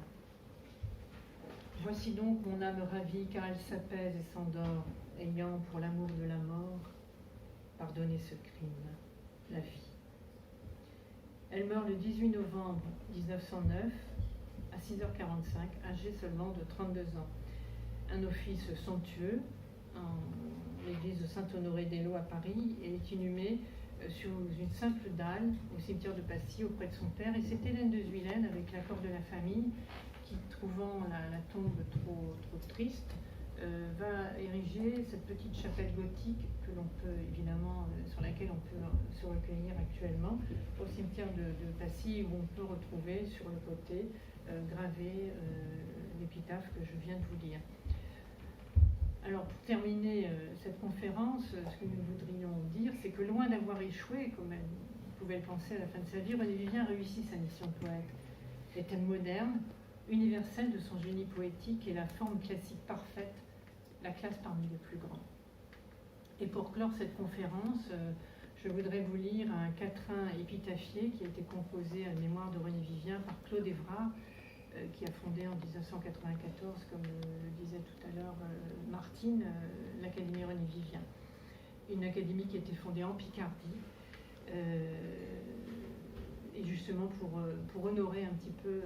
Voici donc mon âme ravie, car elle s'apaise et s'endort, ayant pour l'amour de la mort pardonné ce crime, la vie. Elle meurt le 18 novembre 1909 à 6h45, âgée seulement de 32 ans. Un office somptueux en l'église de Saint-Honoré-des-Laux à Paris. Elle est inhumée sur une simple dalle au cimetière de Passy auprès de son père. Et c'est Hélène de Zuylène, avec l'accord de la famille, qui, trouvant la tombe trop triste, va ériger cette petite chapelle gothique que l'on peut évidemment, sur laquelle on peut se recueillir actuellement, au cimetière de Passy, où on peut retrouver sur le côté gravé l'épitaphe que je viens de vous lire. Alors, pour terminer cette conférence, ce que nous voudrions dire, c'est que loin d'avoir échoué, comme elle pouvait le penser à la fin de sa vie, René Vivien réussit sa mission de poète. Les thèmes modernes, universels de son génie poétique et la forme classique parfaite la classe parmi les plus grands. Et pour clore cette conférence, je voudrais vous lire un quatrain épitaphié qui a été composé à la mémoire de René Vivien par Claude Évrard, qui a fondé en 1994, comme le disait tout à l'heure Martine, l'Académie René Vivien. Une académie qui a été fondée en Picardie, et justement pour honorer un petit peu,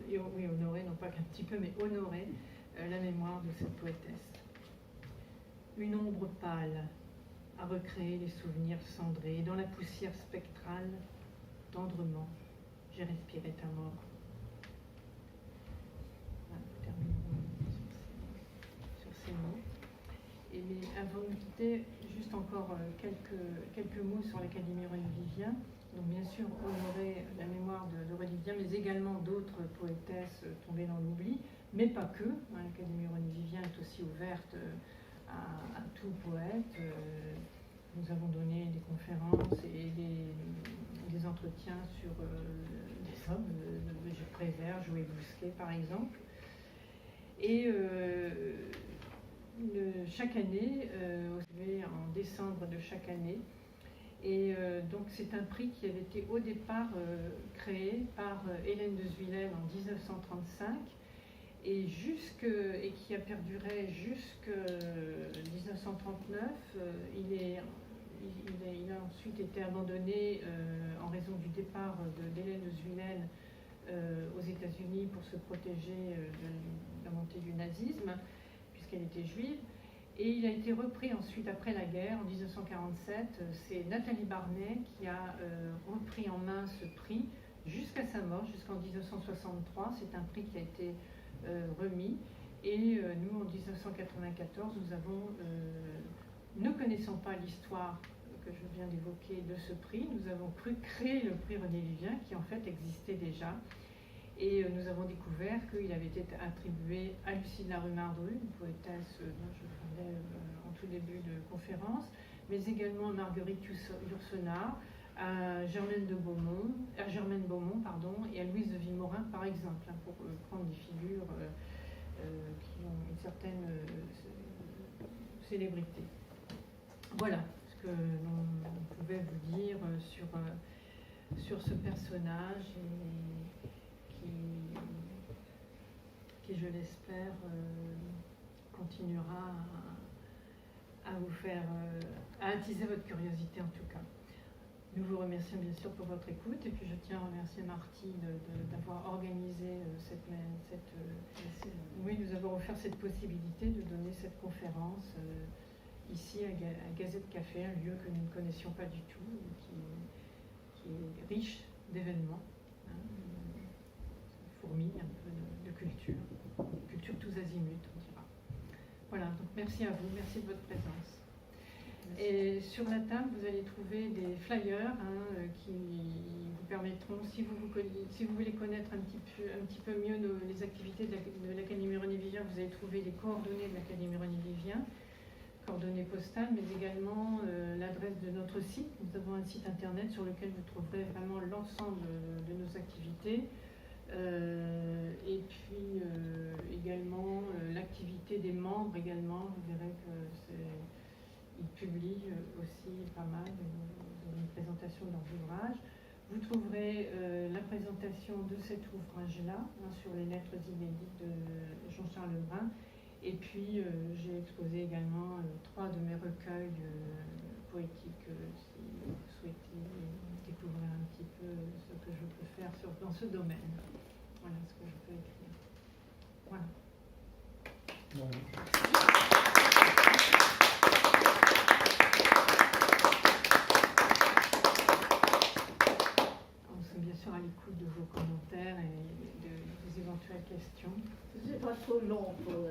oui, honorer, non pas qu'un petit peu, mais honorer la mémoire de cette poétesse. Une ombre pâle a recréé les souvenirs cendrés, et dans la poussière spectrale, tendrement, j'ai respiré ta mort. Voilà. terminerons sur ces mots. Et mais avant de quitter, juste encore quelques mots sur l'Académie René Vivien. Donc bien sûr honorer la mémoire de René Vivien, mais également d'autres poétesses tombées dans l'oubli, mais pas que. L'Académie René Vivien est aussi ouverte à tout poète. Nous avons donné des conférences et des entretiens sur des hommes, Gilles Prévert, Joël Bousquet par exemple. Et chaque année, en décembre de chaque année, et donc c'est un prix qui avait été au départ créé par Hélène de Zuilen en 1935 et qui a perduré jusqu'en 1939. Il a ensuite été abandonné en raison du départ d'Hélène de Zuilen aux États-Unis pour se protéger de la montée du nazisme, puisqu'elle était juive. Et il a été repris ensuite après la guerre, en 1947. C'est Nathalie Barnet qui a repris en main ce prix jusqu'à sa mort, jusqu'en 1963. C'est un prix qui a été remis. Et nous, en 1994, nous avons, ne connaissant pas l'histoire que je viens d'évoquer de ce prix, nous avons cru créer le prix René Vivien, qui en fait existait déjà. Et nous avons découvert qu'il avait été attribué à Lucie de la Rue-Mardru, une poétesse dont je parlais en tout début de conférence, mais également à Marguerite Yourcenar, à Germaine Beaumont, et à Louise de Villemorin, par exemple, pour prendre des figures qui ont une certaine célébrité. Voilà ce que l'on pouvait vous dire sur ce personnage qui je l'espère, continuera à vous faire, à attiser votre curiosité en tout cas. Nous vous remercions bien sûr pour votre écoute et puis je tiens à remercier Marty d'avoir organisé oui, nous avons offert cette possibilité de donner cette conférence ici à Gazette Café, un lieu que nous ne connaissions pas du tout, qui est riche d'événements. Fourmille un peu de culture tous azimuts, on dira. Voilà, donc merci à vous, merci de votre présence. Merci. Et sur la table, vous allez trouver des flyers qui vous permettront, si vous voulez connaître un petit peu mieux les activités de l'Académie René Vivien, vous allez trouver les coordonnées de l'Académie René Vivien, coordonnées postales, mais également l'adresse de notre site. Nous avons un site internet sur lequel vous trouverez vraiment l'ensemble de nos activités. Et puis également l'activité des membres également, vous verrez qu'ils publient aussi pas mal une présentation de leurs ouvrages. Vous trouverez la présentation de cet ouvrage-là sur les lettres inédites de Jean-Charles Lebrun. Et puis j'ai exposé également 3 de mes recueils poétiques si vous souhaitez découvrir un petit peu ce que je peux faire dans ce domaine. Voilà ce que je peux écrire. Voilà. Bon. On est bien sûr à l'écoute de vos commentaires et de vos éventuelles questions. Ce n'est pas trop long pour